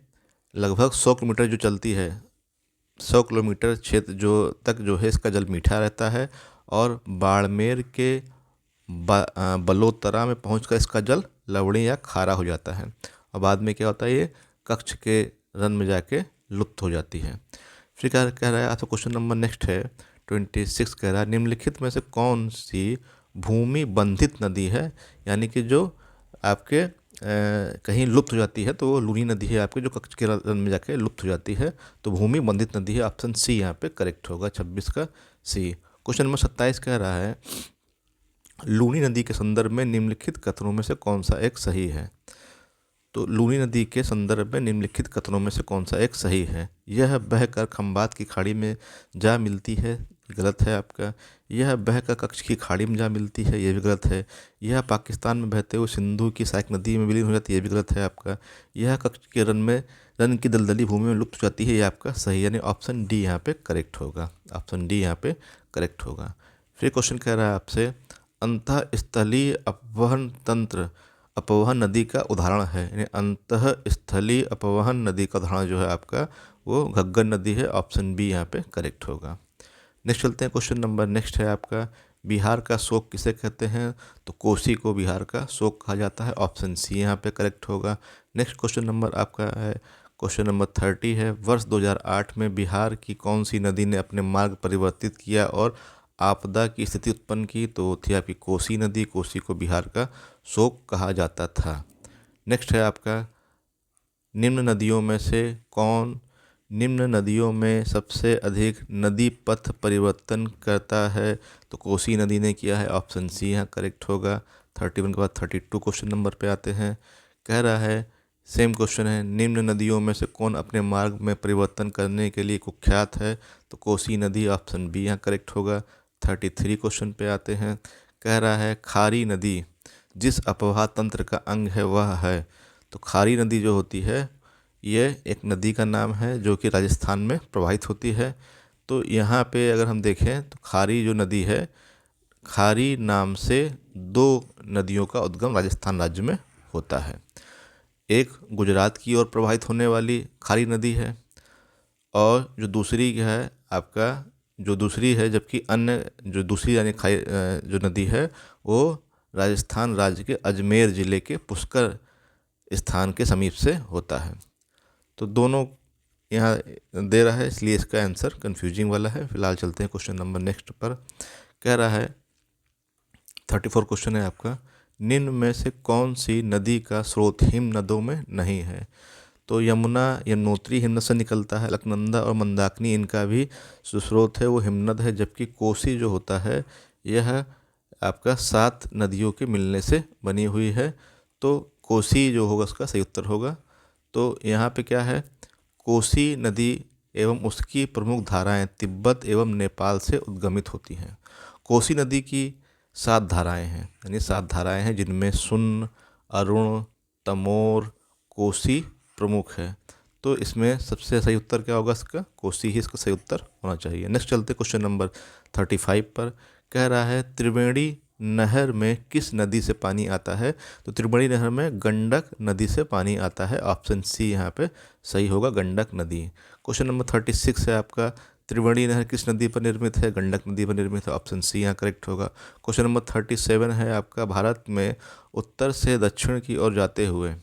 लगभग 100 किलोमीटर जो चलती है, 100 किलोमीटर क्षेत्र जो है इसका जल मीठा रहता है, और बाड़मेर के बलोतरा में पहुंचकर इसका जल लवणी या खारा हो जाता है, और बाद में क्या होता है ये कच्छ के रन में जाके लुप्त हो जाती है। फिर क्या कह रहा है आपका क्वेश्चन नंबर नेक्स्ट है 26, कह रहा है निम्नलिखित में से कौन सी भूमि बंधित नदी है, यानी कि जो आपके कहीं लुप्त हो जाती है तो वो लूनी नदी है आपके, जो कच्छ के रन में जाके लुप्त हो जाती है। तो भूमि बंधित नदी है, ऑप्शन सी यहाँ पे करेक्ट होगा, 26 का सी। क्वेश्चन नंबर 27 कह रहा है लूनी नदी के संदर्भ में निम्नलिखित कथनों में से कौन सा एक सही है। तो लूनी नदी के संदर्भ में निम्नलिखित कथनों में से कौन सा एक सही है। यह बहकर खंबात की खाड़ी में जा मिलती है, गलत है आपका। यह बहकर कच्छ की खाड़ी में जा मिलती है, यह भी गलत है। यह पाकिस्तान में बहते हुए सिंधु की सहायक नदी में विलीन हो जाती है, यह भी गलत है आपका। यह कच्छ के रन की दलदली भूमि में लुप्त हो जाती है, यह आपका सही, यानी ऑप्शन डी यहाँ पे करेक्ट होगा, ऑप्शन डी यहाँ पे करेक्ट होगा। फिर क्वेश्चन कह रहा है आपसे अंतःस्थलीय अपवहन तंत्र अपवहन नदी का उदाहरण है, यानी अंतःस्थलीय अपवहन नदी का उदाहरण जो है आपका वो घग्गर नदी है, ऑप्शन बी यहाँ पे करेक्ट होगा। नेक्स्ट चलते हैं, क्वेश्चन नंबर नेक्स्ट है आपका बिहार का शोक किसे कहते हैं। तो कोसी को बिहार का शोक कहा जाता है, ऑप्शन सी यहाँ पे करेक्ट होगा। नेक्स्ट क्वेश्चन नंबर आपका है क्वेश्चन नंबर 30 है वर्ष 2008 में बिहार की कौन सी नदी ने अपने मार्ग परिवर्तित किया और आपदा की स्थिति उत्पन्न की। तो थी आपकी कोसी नदी, कोसी को बिहार का शोक कहा जाता था। नेक्स्ट है आपका निम्न नदियों में सबसे अधिक नदी पथ परिवर्तन करता है। तो कोसी नदी ने किया है, ऑप्शन सी यहाँ करेक्ट होगा। 31 के बाद 32 क्वेश्चन नंबर पे आते हैं, कह रहा है सेम क्वेश्चन है निम्न नदियों में से कौन अपने मार्ग में परिवर्तन करने के लिए कुख्यात है। तो कोसी नदी, ऑप्शन बी यहाँ करेक्ट होगा। 33 क्वेश्चन पे आते हैं, कह रहा है खारी नदी जिस अपवाह तंत्र का अंग है वह है। तो खारी नदी जो होती है ये एक नदी का नाम है जो कि राजस्थान में प्रवाहित होती है। तो यहाँ पे अगर हम देखें तो खारी जो नदी है, खारी नाम से 2 नदियों का उद्गम राजस्थान राज्य में होता है। एक गुजरात की ओर प्रवाहित होने वाली खारी नदी है, और जो दूसरी है आपका जो दूसरी है, जबकि अन्य जो दूसरी यानी जो नदी है वो राजस्थान राज्य के अजमेर ज़िले के पुष्कर स्थान के समीप से होता है। तो दोनों यहाँ दे रहा है, इसलिए इसका आंसर कंफ्यूजिंग वाला है। फिलहाल चलते हैं क्वेश्चन नंबर नेक्स्ट पर, कह रहा है 34 क्वेश्चन है आपका निम्न में से कौन सी नदी का स्रोत हिम नदों में नहीं है। तो यमुना यमुनोत्री हिमनद से निकलता है, अलकनंदा और मंदाकिनी इनका भी जो स्रोत है वो हिमनद है, जबकि कोसी जो होता है यह आपका 7 नदियों के मिलने से बनी हुई है। तो कोसी जो होगा उसका सही उत्तर होगा। तो यहाँ पे क्या है, कोसी नदी एवं उसकी प्रमुख धाराएं तिब्बत एवं नेपाल से उद्गमित होती हैं। कोसी नदी की 7 धाराएं हैं, यानी 7 धाराएं हैं जिनमें सुन, अरुण, तमोर, कोसी प्रमुख है। तो इसमें सबसे सही उत्तर क्या होगा, इसका कोसी ही इसका सही उत्तर होना चाहिए। नेक्स्ट चलते क्वेश्चन नंबर 35 पर, कह रहा है त्रिवेणी नहर में किस नदी से पानी आता है। तो त्रिवेणी नहर में गंडक नदी से पानी आता है, ऑप्शन सी यहाँ पे सही होगा, गंडक नदी। क्वेश्चन नंबर 36 है आपका त्रिवेणी नहर किस नदी पर निर्मित है, गंडक नदी पर निर्मित है, ऑप्शन सी यहाँ करेक्ट होगा। क्वेश्चन नंबर 37 है आपका भारत में उत्तर से दक्षिण की ओर जाते हुए,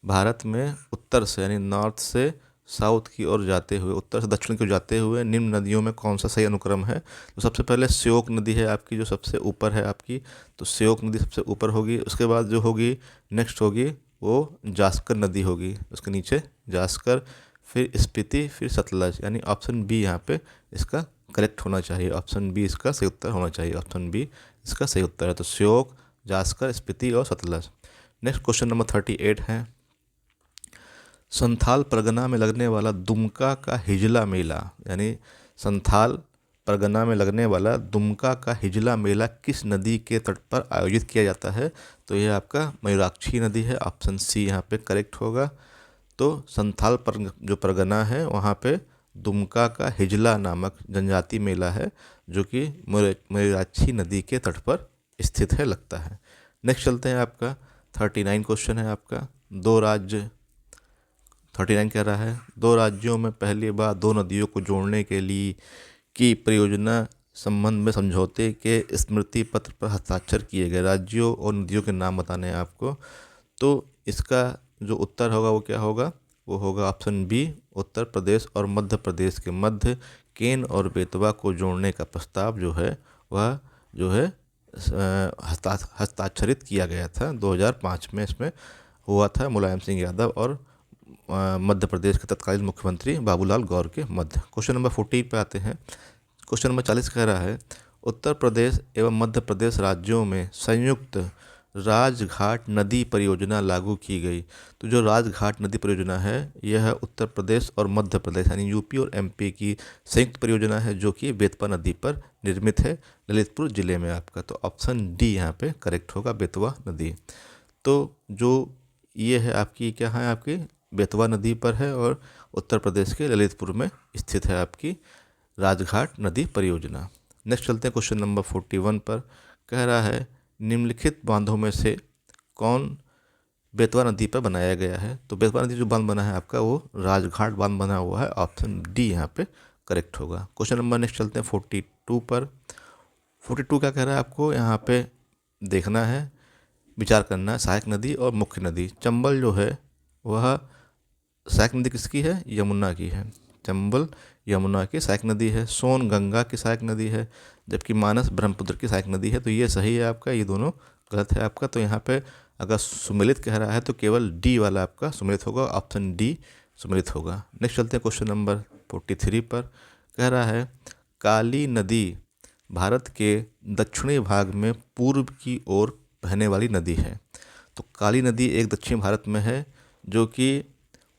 भारत में उत्तर से यानी नॉर्थ से साउथ की ओर जाते हुए, उत्तर से दक्षिण की ओर जाते हुए निम्न नदियों में कौन सा सही अनुक्रम है? तो सबसे पहले श्योक नदी है आपकी, जो सबसे ऊपर है आपकी, तो श्योक नदी सबसे ऊपर होगी। उसके बाद जो होगी नेक्स्ट होगी वो जास्कर नदी होगी, उसके नीचे जास्कर, फिर स्पीति, फिर सतलज, यानी ऑप्शन बी यहाँ पे इसका करेक्ट होना चाहिए। ऑप्शन बी इसका सही उत्तर होना चाहिए। ऑप्शन बी इसका सही उत्तर है। तो श्योक, जास्कर, स्पीति और सतलज। नेक्स्ट क्वेश्चन नंबर 38 है, संथाल परगना में लगने वाला दुमका का हिजला मेला, यानी संथाल परगना में लगने वाला दुमका का हिजला मेला किस नदी के तट पर आयोजित किया जाता है? तो ये आपका मयूराक्षी नदी है। ऑप्शन सी यहाँ पे करेक्ट होगा। तो संथाल पर जो परगना है वहाँ पे दुमका का हिजला नामक जनजाति मेला है, जो कि मयूराक्षी नदी के तट पर स्थित है, लगता है। नेक्स्ट चलते हैं, आपका 39 क्वेश्चन है आपका, 39 कह रहा है, 2 राज्यों में पहली बार 2 नदियों को जोड़ने के लिए की परियोजना संबंध में समझौते के स्मृति पत्र पर हस्ताक्षर किए गए राज्यों और नदियों के नाम बताने हैं आपको। तो इसका जो उत्तर होगा वो क्या होगा? वो होगा ऑप्शन बी, उत्तर प्रदेश और मध्य प्रदेश के मध्य केन और बेतवा को जोड़ने का प्रस्ताव जो है वह जो है हस्ताक्षरित किया गया था 2005 में। इसमें हुआ था मुलायम सिंह यादव और मध्य प्रदेश के तत्कालीन मुख्यमंत्री बाबूलाल गौर के मध्य। क्वेश्चन नंबर 40 पे आते हैं। क्वेश्चन नंबर 40 कह रहा है, उत्तर प्रदेश एवं मध्य प्रदेश राज्यों में संयुक्त राजघाट नदी परियोजना लागू की गई। तो जो राजघाट नदी परियोजना है यह उत्तर प्रदेश और मध्य प्रदेश यानी यूपी और एमपी की संयुक्त परियोजना है, जो कि बेतवा नदी पर निर्मित है, ललितपुर जिले में आपका। तो ऑप्शन डी यहाँ पे करेक्ट होगा, बेतवा नदी। तो जो ये है आपकी, क्या है आपकी, बेतवा नदी पर है और उत्तर प्रदेश के ललितपुर में स्थित है आपकी राजघाट नदी परियोजना। नेक्स्ट चलते हैं क्वेश्चन नंबर 41 पर। कह रहा है, निम्नलिखित बांधों में से कौन बेतवा नदी पर बनाया गया है? तो बेतवा नदी जो बांध बना है आपका वो राजघाट बांध बना हुआ है। ऑप्शन डी यहाँ पे करेक्ट होगा। क्वेश्चन नंबर नेक्स्ट चलते हैं 42 पर। 42 क्या कह रहा है आपको? यहाँ पे देखना है, विचार करना है, सहायक नदी और मुख्य नदी। चंबल जो है वह सहायक नदी किसकी है? यमुना की है। चंबल यमुना की सहायक नदी है। सोन गंगा की सहायक नदी है, जबकि मानस ब्रह्मपुत्र की सहायक नदी है। तो ये सही है आपका, ये दोनों गलत है आपका। तो यहाँ पे अगर सुमेलित कह रहा है तो केवल डी वाला आपका सुमेलित होगा, ऑप्शन डी सुमेलित होगा। नेक्स्ट चलते हैं क्वेश्चन नंबर 43 पर। कह रहा है, काली नदी भारत के दक्षिणी भाग में पूर्व की ओर बहने वाली नदी है। तो काली नदी एक दक्षिण भारत में है, जो कि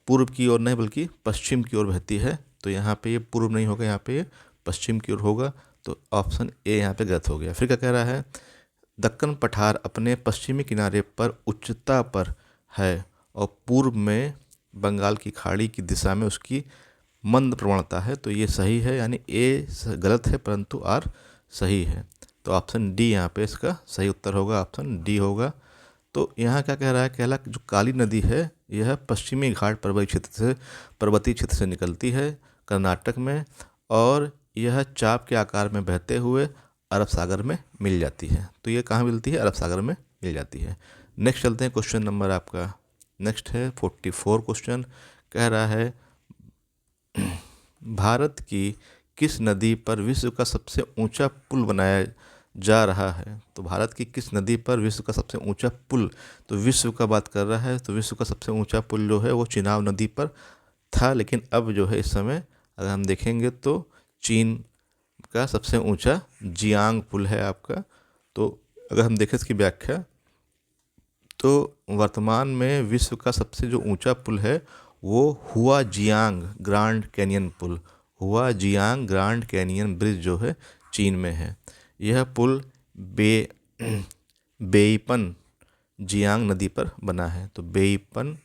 पूर्व की ओर नहीं बल्कि पश्चिम की ओर बहती है। तो यहाँ पे ये पूर्व नहीं होगा, यहाँ पे ये पश्चिम की ओर होगा। तो ऑप्शन ए यहाँ पे गलत हो गया। फिर क्या कह रहा है, दक्कन पठार अपने पश्चिमी किनारे पर उच्चता पर है और पूर्व में बंगाल की खाड़ी की दिशा में उसकी मंद प्रवणता है। तो ये सही है, यानी ए गलत है परंतु आर सही है। तो ऑप्शन डी यहाँ पे इसका सही उत्तर होगा, ऑप्शन डी होगा। तो यहाँ क्या कह रहा है, कहला जो काली नदी है यह पश्चिमी घाट पर्वतीय क्षेत्र से निकलती है कर्नाटक में, और यह चाप के आकार में बहते हुए अरब सागर में मिल जाती है। तो ये कहाँ मिलती है? अरब सागर में मिल जाती है। नेक्स्ट चलते हैं, क्वेश्चन नंबर आपका नेक्स्ट है 44 क्वेश्चन। कह रहा है, भारत की किस नदी पर विश्व का सबसे ऊंचा पुल बनाया जा रहा है? तो भारत की किस नदी पर विश्व का सबसे ऊंचा पुल, तो विश्व का बात कर रहा है, तो विश्व का सबसे ऊंचा पुल जो है वो चिनाब नदी पर था, लेकिन अब जो है इस समय अगर हम देखेंगे तो चीन का सबसे ऊंचा जियांग पुल है आपका। तो अगर हम देखें इसकी व्याख्या, तो वर्तमान में विश्व का सबसे जो ऊंचा पुल है वो हुआ जियांग ग्रांड कैनियन पुल, हुआ जियांग ग्रांड कैनियन ब्रिज जो है चीन में है। यह पुल बेईपन जियांग नदी पर बना है। तो बेईपन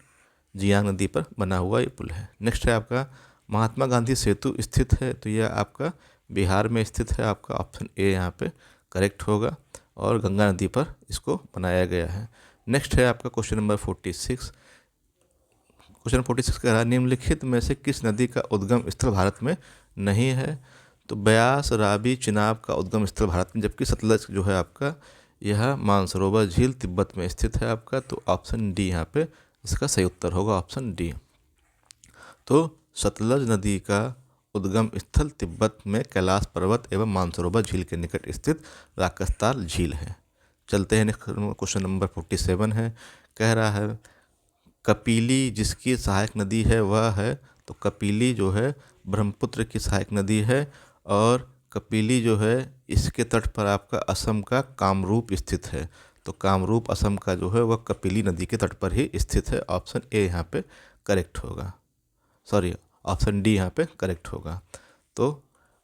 जियांग नदी पर बना हुआ ये पुल है। नेक्स्ट है आपका, महात्मा गांधी सेतु स्थित है, तो यह आपका बिहार में स्थित है। आपका ऑप्शन ए यहाँ पे करेक्ट होगा, और गंगा नदी पर इसको बनाया गया है। नेक्स्ट है आपका क्वेश्चन नंबर 46। क्वेश्चन 46 कह रहा है, निम्नलिखित में से किस नदी का उद्गम स्थल भारत में नहीं है? तो ब्यास, रावी, चिनाब का उद्गम स्थल भारत में, जबकि सतलज जो है आपका यह मानसरोवर झील तिब्बत में स्थित है आपका। तो ऑप्शन डी यहाँ पे इसका सही उत्तर होगा, ऑप्शन डी। तो सतलज नदी का उद्गम स्थल तिब्बत में कैलाश पर्वत एवं मानसरोवर झील के निकट स्थित राकसताल झील है। चलते हैं नेक्स्ट क्वेश्चन नंबर 47 है। कह रहा है कपिली जिसकी सहायक नदी है वह है, तो कपिली जो है ब्रह्मपुत्र की सहायक नदी है और कपिली जो है इसके तट पर आपका असम का कामरूप स्थित है। तो कामरूप असम का जो है वह कपिली नदी के तट पर ही स्थित है। ऑप्शन ए यहाँ पे करेक्ट होगा, सॉरी ऑप्शन डी यहाँ पे करेक्ट होगा। तो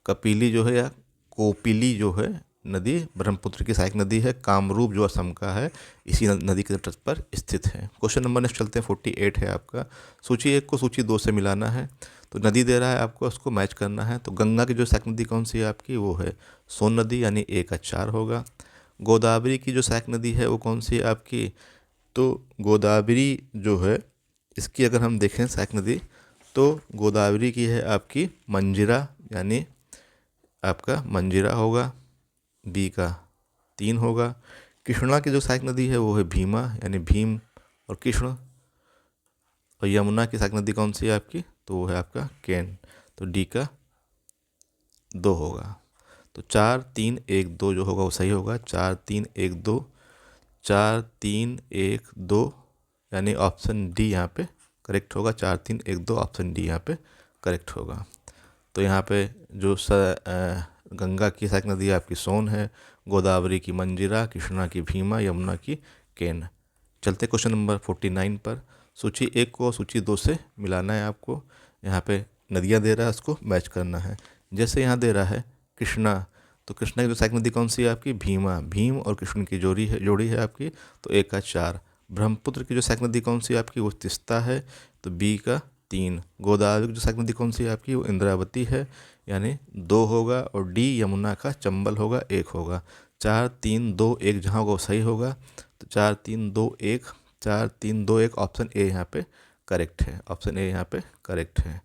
कपिली जो है या कोपिली जो है नदी ब्रह्मपुत्र की सहायक नदी है, कामरूप जो असम का है इसी नदी के तट पर स्थित है। क्वेश्चन नंबर नेक्स्ट चलते हैं 48 है आपका। सूची 1 को सूची 2 से मिलाना है। तो नदी दे रहा है आपको, उसको मैच करना है। तो गंगा की जो सहायक नदी कौन सी है आपकी, वो है सोन नदी, यानी ए का 4 होगा। गोदावरी की जो सहायक नदी है वो कौन सी है आपकी, तो गोदावरी जो है इसकी अगर हम देखें सहायक नदी, तो गोदावरी की है आपकी मंजिरा, यानी आपका मंजिरा होगा, बी का 3 होगा। कृष्णा की जो सहायक नदी है वो है भीमा, यानी भीम और कृष्ण। और यमुना की सहायक नदी कौन सी है आपकी, तो वो है आपका केन, तो डी का 2 होगा। तो 4 3 1 2 जो होगा वो सही होगा। 4 3 1 2, 4 3 1 2, यानी ऑप्शन डी यहाँ पे करेक्ट होगा। 4 3 1 2 ऑप्शन डी यहाँ पे करेक्ट होगा। तो यहाँ पे जो गंगा की सहायक नदी आपकी सोन है, गोदावरी की मंजिरा, कृष्णा की भीमा, यमुना की केन। चलते क्वेश्चन नंबर 49 पर। सूची 1 को सूची 2 से मिलाना है आपको। यहाँ पे नदियाँ दे रहा है, उसको मैच करना है। जैसे यहाँ दे रहा है कृष्णा, तो कृष्णा की जो सहायक नदी कौन सी है आपकी, भीमा, भीम और कृष्ण की जोड़ी है आपकी, तो ए का 4। ब्रह्मपुत्र की जो सहायक नदी कौन सी है आपकी, वो तिस्ता है, तो बी का 3। गोदावरी की जो सहायक नदी कौन सी है आपकी, वो इंद्रावती है, यानी 2 होगा। और डी यमुना का चंबल होगा, 1 होगा। 4 3 2 1 जहाँ होगा वो सही होगा। तो 4 3 2 1, 4 3 2 1 ऑप्शन ए यहाँ पे करेक्ट है। ऑप्शन ए यहाँ पे करेक्ट है।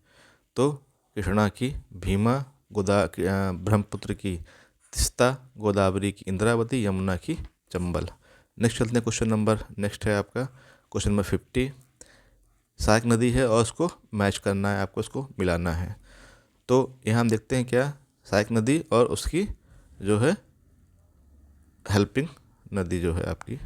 तो कृष्णा की भीमा, ब्रह्मपुत्र की तिस्ता, गोदावरी की इंद्रावती, यमुना की चंबल। नेक्स्ट चलते हैं क्वेश्चन नंबर नेक्स्ट है आपका क्वेश्चन नंबर 50। सहायक नदी है और उसको मैच करना है आपको, उसको मिलाना है। तो यहाँ हम देखते हैं क्या, सहायक नदी और उसकी जो है हेल्पिंग नदी जो है आपकी।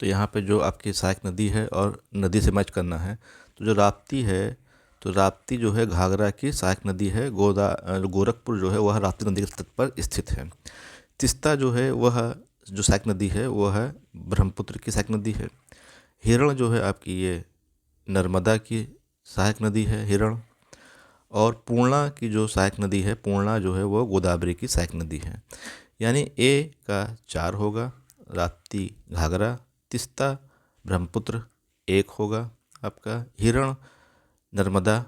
तो यहाँ पे जो आपकी सहायक नदी है और नदी से मैच करना है, तो जो राप्ती है, तो राप्ती जो है घाघरा की सहायक नदी है। गोरखपुर जो है वह राप्ती नदी के तट पर स्थित है। तिस्ता जो है वह जो सहायक नदी है वह है ब्रह्मपुत्र की सहायक नदी है। हिरण जो है आपकी ये नर्मदा की सहायक नदी है, हिरण। और पूर्णा की जो सहायक नदी है, पूर्णा जो है वो गोदावरी की सहायक नदी है, यानी ए का 4 होगा। राप्ती घाघरा, तिस्ता ब्रह्मपुत्र 1 होगा आपका, हिरण नर्मदा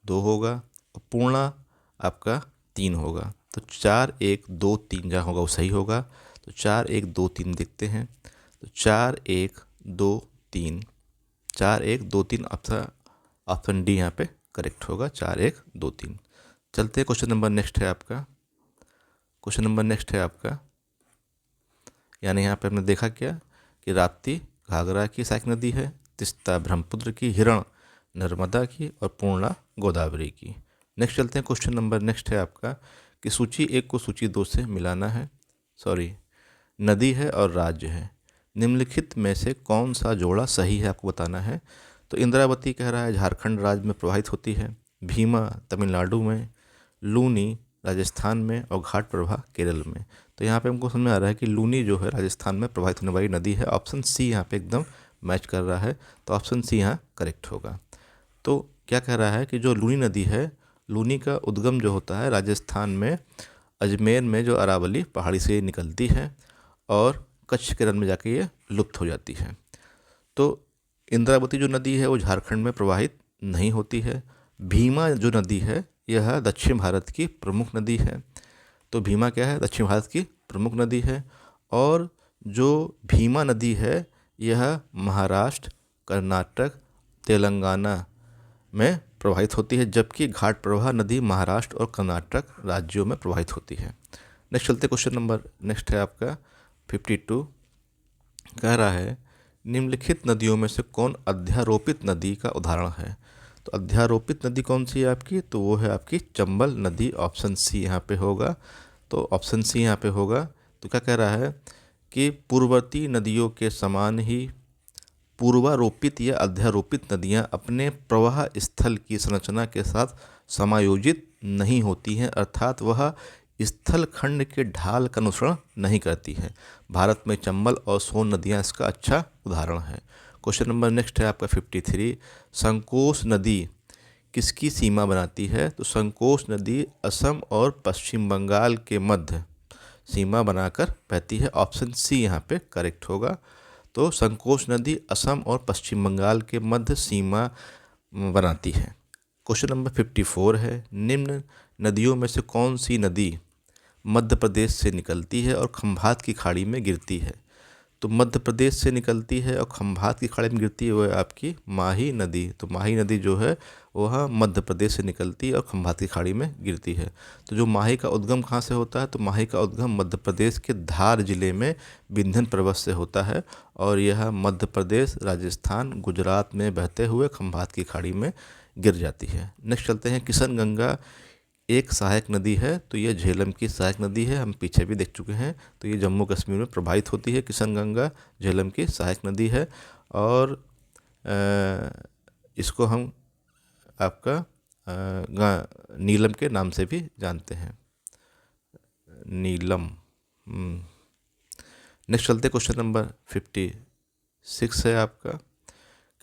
2 होगा और पूर्णा आपका 3 होगा। तो 4 1 2 3 जहाँ होगा वो सही होगा। तो 4 1 2 3 देखते हैं। तो 4 1 2 3, 4 1 2 3 ऑप्शन डी यहाँ पे करेक्ट होगा। 4 1 2 3। चलते हैं क्वेश्चन नंबर नेक्स्ट है आपका। क्वेश्चन नंबर नेक्स्ट है आपका, यानी यहाँ पे हमने देखा क्या कि राप्ती घाघरा की सहायक नदी है, तिस्ता ब्रह्मपुत्र की, हिरण नर्मदा की और पूर्णा गोदावरी की। नेक्स्ट चलते हैं क्वेश्चन नंबर नेक्स्ट है आपका कि सूची 1 को सूची 2 से मिलाना है। सॉरी, नदी है और राज्य है, निम्नलिखित में से कौन सा जोड़ा सही है आपको बताना है। तो इंद्रावती कह रहा है झारखंड राज्य में प्रवाहित होती है, भीमा तमिलनाडु में, लूनी राजस्थान में और घाट प्रभा केरल में। तो यहाँ पे हमको समझ में आ रहा है कि लूनी जो है राजस्थान में प्रवाहित होने वाली नदी है। ऑप्शन सी यहाँ पे एकदम मैच कर रहा है, तो ऑप्शन सी यहाँ करेक्ट होगा। तो क्या कह रहा है कि जो लूनी नदी है, लूनी का उद्गम जो होता है राजस्थान में अजमेर में जो अरावली पहाड़ी से निकलती है और कच्छ के रन में जाके ये लुप्त हो जाती है। तो इंद्रावती जो नदी है वो झारखंड में प्रवाहित नहीं होती है। भीमा जो नदी है यह दक्षिण भारत की प्रमुख नदी है। तो भीमा क्या है, दक्षिण भारत की प्रमुख नदी है। और जो भीमा नदी है यह महाराष्ट्र, कर्नाटक, तेलंगाना में प्रवाहित होती है, जबकि घाट प्रभा नदी महाराष्ट्र और कर्नाटक राज्यों में प्रवाहित होती है। नेक्स्ट चलते क्वेश्चन नंबर नेक्स्ट है आपका 52। कह रहा है निम्नलिखित नदियों में से कौन अध्यारोपित नदी का उदाहरण है। तो अध्यारोपित नदी कौन सी है आपकी, तो वो है आपकी चंबल नदी, ऑप्शन सी यहाँ पे होगा। तो ऑप्शन सी यहाँ पे होगा। तो क्या कह रहा है कि पूर्ववर्ती नदियों के समान ही पूर्वारोपित या अध्यारोपित नदियाँ अपने प्रवाह स्थल की संरचना के साथ समायोजित नहीं होती हैं, अर्थात वह स्थल खंड के ढाल का अनुसरण नहीं करती हैं। भारत में चंबल और सोन नदियाँ इसका अच्छा उदाहरण है। क्वेश्चन नंबर नेक्स्ट है आपका 53। संकोश नदी किसकी सीमा बनाती है, तो संकोश नदी असम और पश्चिम बंगाल के मध्य सीमा बनाकर बहती है, ऑप्शन सी यहाँ पे करेक्ट होगा। तो संकोश नदी असम और पश्चिम बंगाल के मध्य सीमा बनाती है। क्वेश्चन नंबर 54 है, निम्न नदियों में से कौन सी नदी मध्य प्रदेश से निकलती है और खंभात की खाड़ी में गिरती है। तो मध्य प्रदेश से निकलती है और खंभात की खाड़ी में गिरती है, वो है आपकी माही नदी। तो माही नदी जो है वह मध्य प्रदेश से निकलती है और खंभात की खाड़ी में गिरती है। तो जो माही का उद्गम कहाँ से होता है, तो माही का उद्गम मध्य प्रदेश के धार जिले में विंध्यन पर्वत से होता है और यह मध्य प्रदेश, राजस्थान, गुजरात में बहते हुए खंभात की खाड़ी में गिर जाती है। नेक्स्ट चलते हैं, किशन गंगा एक सहायक नदी है, तो ये झेलम की सहायक नदी है, हम पीछे भी देख चुके हैं। तो ये जम्मू कश्मीर में प्रवाहित होती है, किशन गंगा झेलम की सहायक नदी है। और इसको हम आपका नीलम के नाम से भी जानते हैं, नीलम। नेक्स्ट चलते क्वेश्चन नंबर 56 है आपका।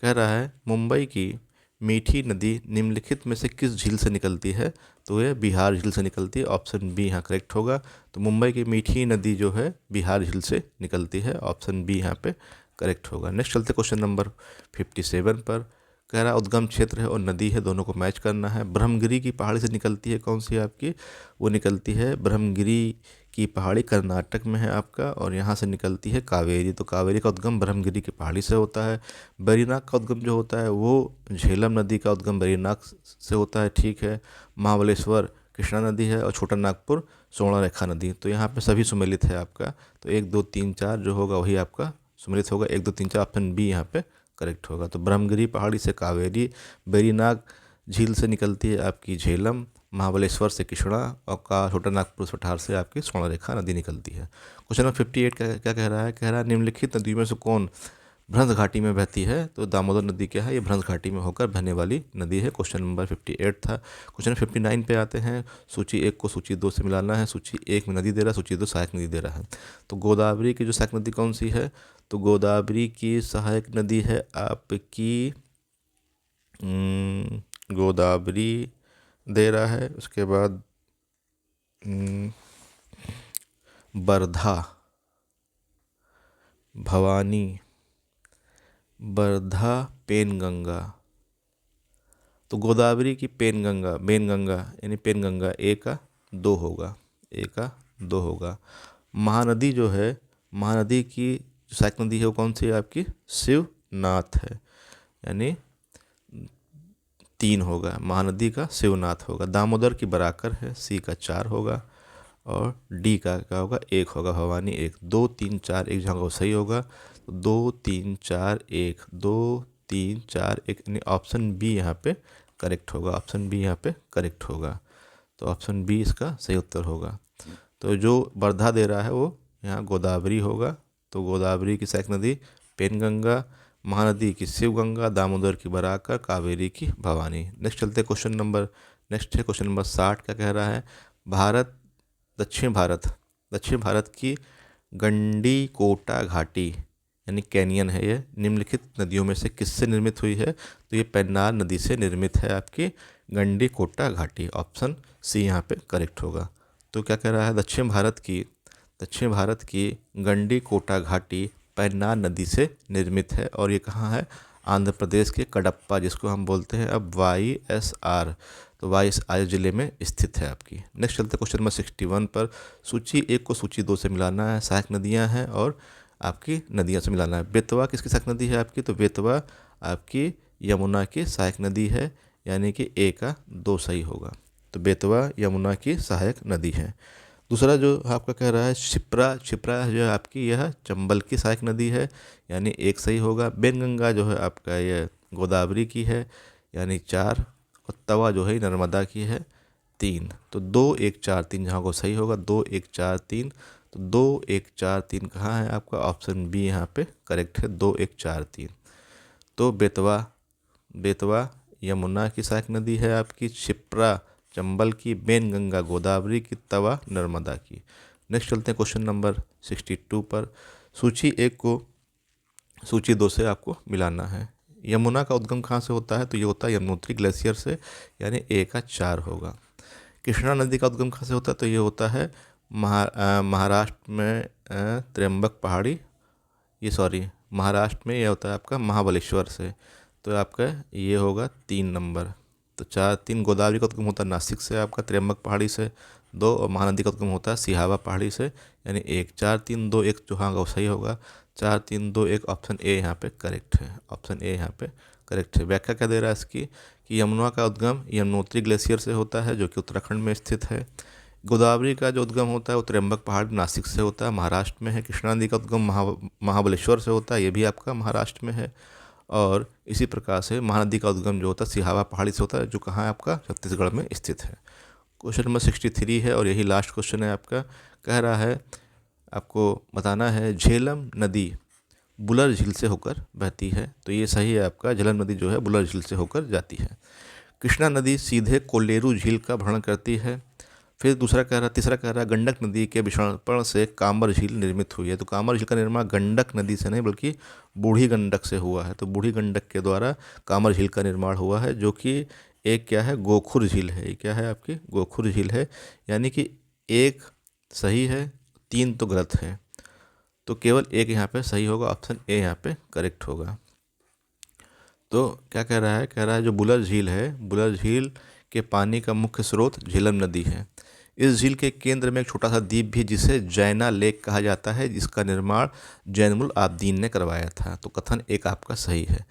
कह रहा है मुंबई की मीठी नदी निम्नलिखित में से किस झील से निकलती है, तो यह बिहार झील से निकलती है, ऑप्शन बी यहाँ करेक्ट होगा। तो मुंबई की मीठी नदी जो है बिहार झील से निकलती है, ऑप्शन बी यहाँ पे करेक्ट होगा। नेक्स्ट चलते क्वेश्चन नंबर 57 पर। कह रहा उद्गम क्षेत्र है और नदी है, दोनों को मैच करना है। ब्रह्मगिरी की पहाड़ी से निकलती है कौन सी आपकी, वो निकलती है ब्रह्मगिरी की पहाड़ी कर्नाटक में है आपका, और यहाँ से निकलती है कावेरी। तो कावेरी का उद्गम ब्रह्मगिरी की पहाड़ी से होता है। बरीनाग का उद्गम जो होता है वो झेलम नदी का उद्गम बरीनाग से होता है, ठीक है। महाबलेश्वर कृष्णा नदी है और छोटा नागपुर स्वर्णरेखा नदी। तो यहाँ पे सभी सुमेलित है आपका। तो 1 2 3 4 जो होगा वही आपका सुमेलित होगा, 1 2 3 4 ऑप्शन बी यहाँ पे करेक्ट होगा। तो ब्रह्मगिरी पहाड़ी से कावेरी, बेरीनाग झील से निकलती है आपकी झेलम, महाबलेश्वर से कृष्णा और का छोटा नागपुर सठार से आपकी स्वर्णरेखा नदी निकलती है। क्वेश्चन नंबर 58 क्या कह रहा है, कह रहा है निम्नलिखित नदियों में से कौन भ्रंश घाटी में बहती है, तो दामोदर नदी क्या है, ये भ्रंश घाटी में होकर बहने वाली नदी है। क्वेश्चन नंबर 58 था। क्वेश्चन 59 पे आते हैं। सूची 1 को सूची 2 से मिलाना है। सूची 1 में नदी दे रहा है, सूची 2 सहायक नदी दे रहा है। तो गोदावरी की जो सहायक नदी कौन सी है, तो गोदावरी की सहायक नदी है आपकी गोदावरी दे रहा है। उसके बाद वर्धा, भवानी, वर्धा, पेनगंगा। तो गोदावरी की बेनगंगा यानी पेनगंगा ए का 2 होगा, ए का 2 होगा। महानदी जो है, महानदी की जो सहायक नदी है वो कौन सी है आपकी, शिवनाथ है, यानी 3 होगा। महानदी का शिवनाथ होगा। दामोदर की बराकर है, सी का 4 होगा। और डी का क्या होगा, 1 होगा, भवानी 1। 2 3 4 1 जगह सही होगा। तो 2 3 4 1, 2 3 4 1 यानी ऑप्शन बी यहाँ पे करेक्ट होगा, ऑप्शन बी यहाँ पे करेक्ट होगा। तो ऑप्शन बी इसका सही उत्तर होगा। तो जो वर्धा दे रहा है वो यहाँ गोदावरी होगा। तो गोदावरी की सहायक नदी पेनगंगा, महानदी की शिवगंगा, दामोदर की बराकर, कावेरी की भवानी। नेक्स्ट चलते क्वेश्चन नंबर, नेक्स्ट है क्वेश्चन नंबर 60। क्या कह रहा है, दक्षिण भारत की गंडीकोटा घाटी यानी कैनियन है, ये निम्नलिखित नदियों में से किससे निर्मित हुई है, तो ये पेन्नार नदी से निर्मित है आपकी गंडीकोटा घाटी, ऑप्शन सी यहाँ पे करेक्ट होगा। तो क्या कह रहा है, दक्षिण भारत की गंडीकोटा घाटी पेन्नार नदी से निर्मित है और ये कहाँ है, आंध्र प्रदेश के कडप्पा, जिसको हम बोलते हैं अब YSR, तो YSR जिले में स्थित है आपकी। नेक्स्ट चलते क्वेश्चन नंबर 61 पर। सूची 1 को सूची 2 से मिलाना है। सहायक नदियां हैं और आपकी नदियों से मिलाना है। बेतवा किसकी सहायक नदी है आपकी, तो बेतवा आपकी यमुना की सहायक नदी है, यानी कि ए का 2 सही होगा। तो बेतवा यमुना की सहायक नदी है। दूसरा जो आपका कह रहा है क्षिप्रा जो है आपकी यह चंबल की सहायक नदी है, यानी 1 सही होगा। बेनगंगा जो है आपका यह गोदावरी की है, यानी 4, और तवा जो है नर्मदा की है 3। तो 2 1 4 3 जहाँ को सही होगा 2 1 4 3। तो 2 1 4 3 कहाँ है आपका? ऑप्शन बी यहाँ पे करेक्ट है, 2 1 4 3। तो बेतवा यमुना की सहायक नदी है आपकी, क्षिप्रा चंबल की, बेनगंगा गोदावरी की, तवा नर्मदा की। नेक्स्ट चलते हैं क्वेश्चन नंबर 62 पर। सूची 1 को सूची 2 से आपको मिलाना है। यमुना का उद्गम कहाँ से होता है? तो ये होता है यमुनोत्री ग्लेशियर से, यानी ए का 4 होगा। कृष्णा नदी का उद्गम कहाँ से होता है? तो ये होता है महाराष्ट्र में त्र्यंबक पहाड़ी, महाराष्ट्र में ये होता है आपका महाबलेश्वर से। तो आपका ये होगा 3 नंबर। तो 4 3। गोदावरी का उद्गम होता है नासिक से आपका, त्र्यंबक पहाड़ी से 2, और महानदी का उद्गम होता है सिहावा पहाड़ी से, यानी 1 4 3 2 1 जो हाँ वो सही होगा। 4 3 2 1 ऑप्शन ए यहाँ पे करेक्ट है। ऑप्शन ए यहाँ पे करेक्ट है। व्याख्या क्या दे रहा है इसकी कि यमुना का उद्गम यमुनोत्री ग्लेशियर से होता है जो कि उत्तराखंड में स्थित है। गोदावरी का जो उद्गम होता है वो त्र्यंबक पहाड़ नासिक से होता है, महाराष्ट्र में है। कृष्णा नदी का उद्गम महाबलेश्वर से होता है, ये भी आपका महाराष्ट्र में है। और इसी प्रकार से महानदी का उद्गम जो होता है सिहावा पहाड़ी से होता है, जो कहाँ है आपका? छत्तीसगढ़ में स्थित है। क्वेश्चन नंबर 63 है और यही लास्ट क्वेश्चन है आपका। कह रहा है आपको बताना है झेलम नदी बुलर झील से होकर बहती है। तो ये सही है आपका, झेलम नदी जो है बुलर झील से होकर जाती है। कृष्णा नदी सीधे कोलेरू झील का भ्रमण करती है। फिर तीसरा कह रहा है गंडक नदी के विषापण से कांबर झील निर्मित हुई है। तो कांबर झील का निर्माण गंडक नदी से नहीं बल्कि बूढ़ी गंडक से हुआ है। तो बूढ़ी गंडक के द्वारा कांबर झील का निर्माण हुआ है, जो कि एक क्या है? गोखुर झील है। ये क्या है आपकी? गोखुर झील है। यानी कि 1 सही है, 3 तो गलत है। तो केवल 1 यहाँ पे सही होगा, ऑप्शन ए यहाँ पे करेक्ट होगा। तो क्या कह रहा है? कह रहा है जो बुलर झील है, बुलर झील के पानी का मुख्य स्रोत झेलम नदी है। इस झील के केंद्र में एक छोटा सा द्वीप भी जिसे जैना लेक कहा जाता है, जिसका निर्माण जैनुल आबदीन ने करवाया था। तो कथन 1 आपका सही है।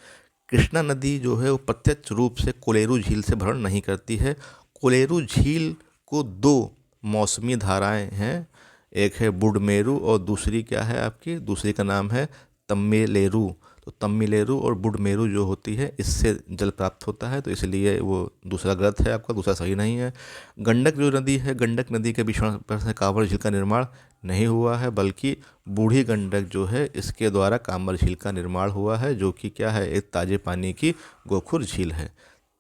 कृष्णा नदी जो है वो प्रत्यक्ष रूप से कोलेरू झील से भ्रमण नहीं करती है। कोलेरू झील को 2 मौसमी धाराएं हैं, एक है बुडमेरू और दूसरी क्या है आपकी? दूसरी का नाम है तम्मेलेरू। तो तम्मेलेरू और बुडमेरू जो होती है इससे जल प्राप्त होता है, तो इसलिए वो दूसरा गलत है आपका, दूसरा सही नहीं है। गंडक जो नदी है, गंडक नदी के विषापण से कांवर झील का निर्माण नहीं हुआ है, बल्कि बूढ़ी गंडक जो है इसके द्वारा कांवर झील का निर्माण हुआ है, जो कि क्या है? एक ताजे पानी की गोखुर झील है।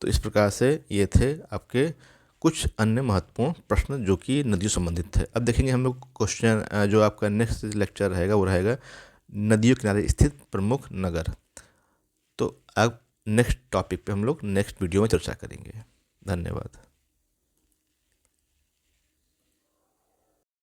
तो इस प्रकार से ये थे आपके कुछ अन्य महत्वपूर्ण प्रश्न जो कि नदियों संबंधित थे। अब देखेंगे हम लोग क्वेश्चन जो आपका नेक्स्ट लेक्चर रहेगा वो रहेगा नदियों किनारे स्थित प्रमुख नगर। तो अब नेक्स्ट टॉपिक पे हम लोग नेक्स्ट वीडियो में चर्चा करेंगे। धन्यवाद।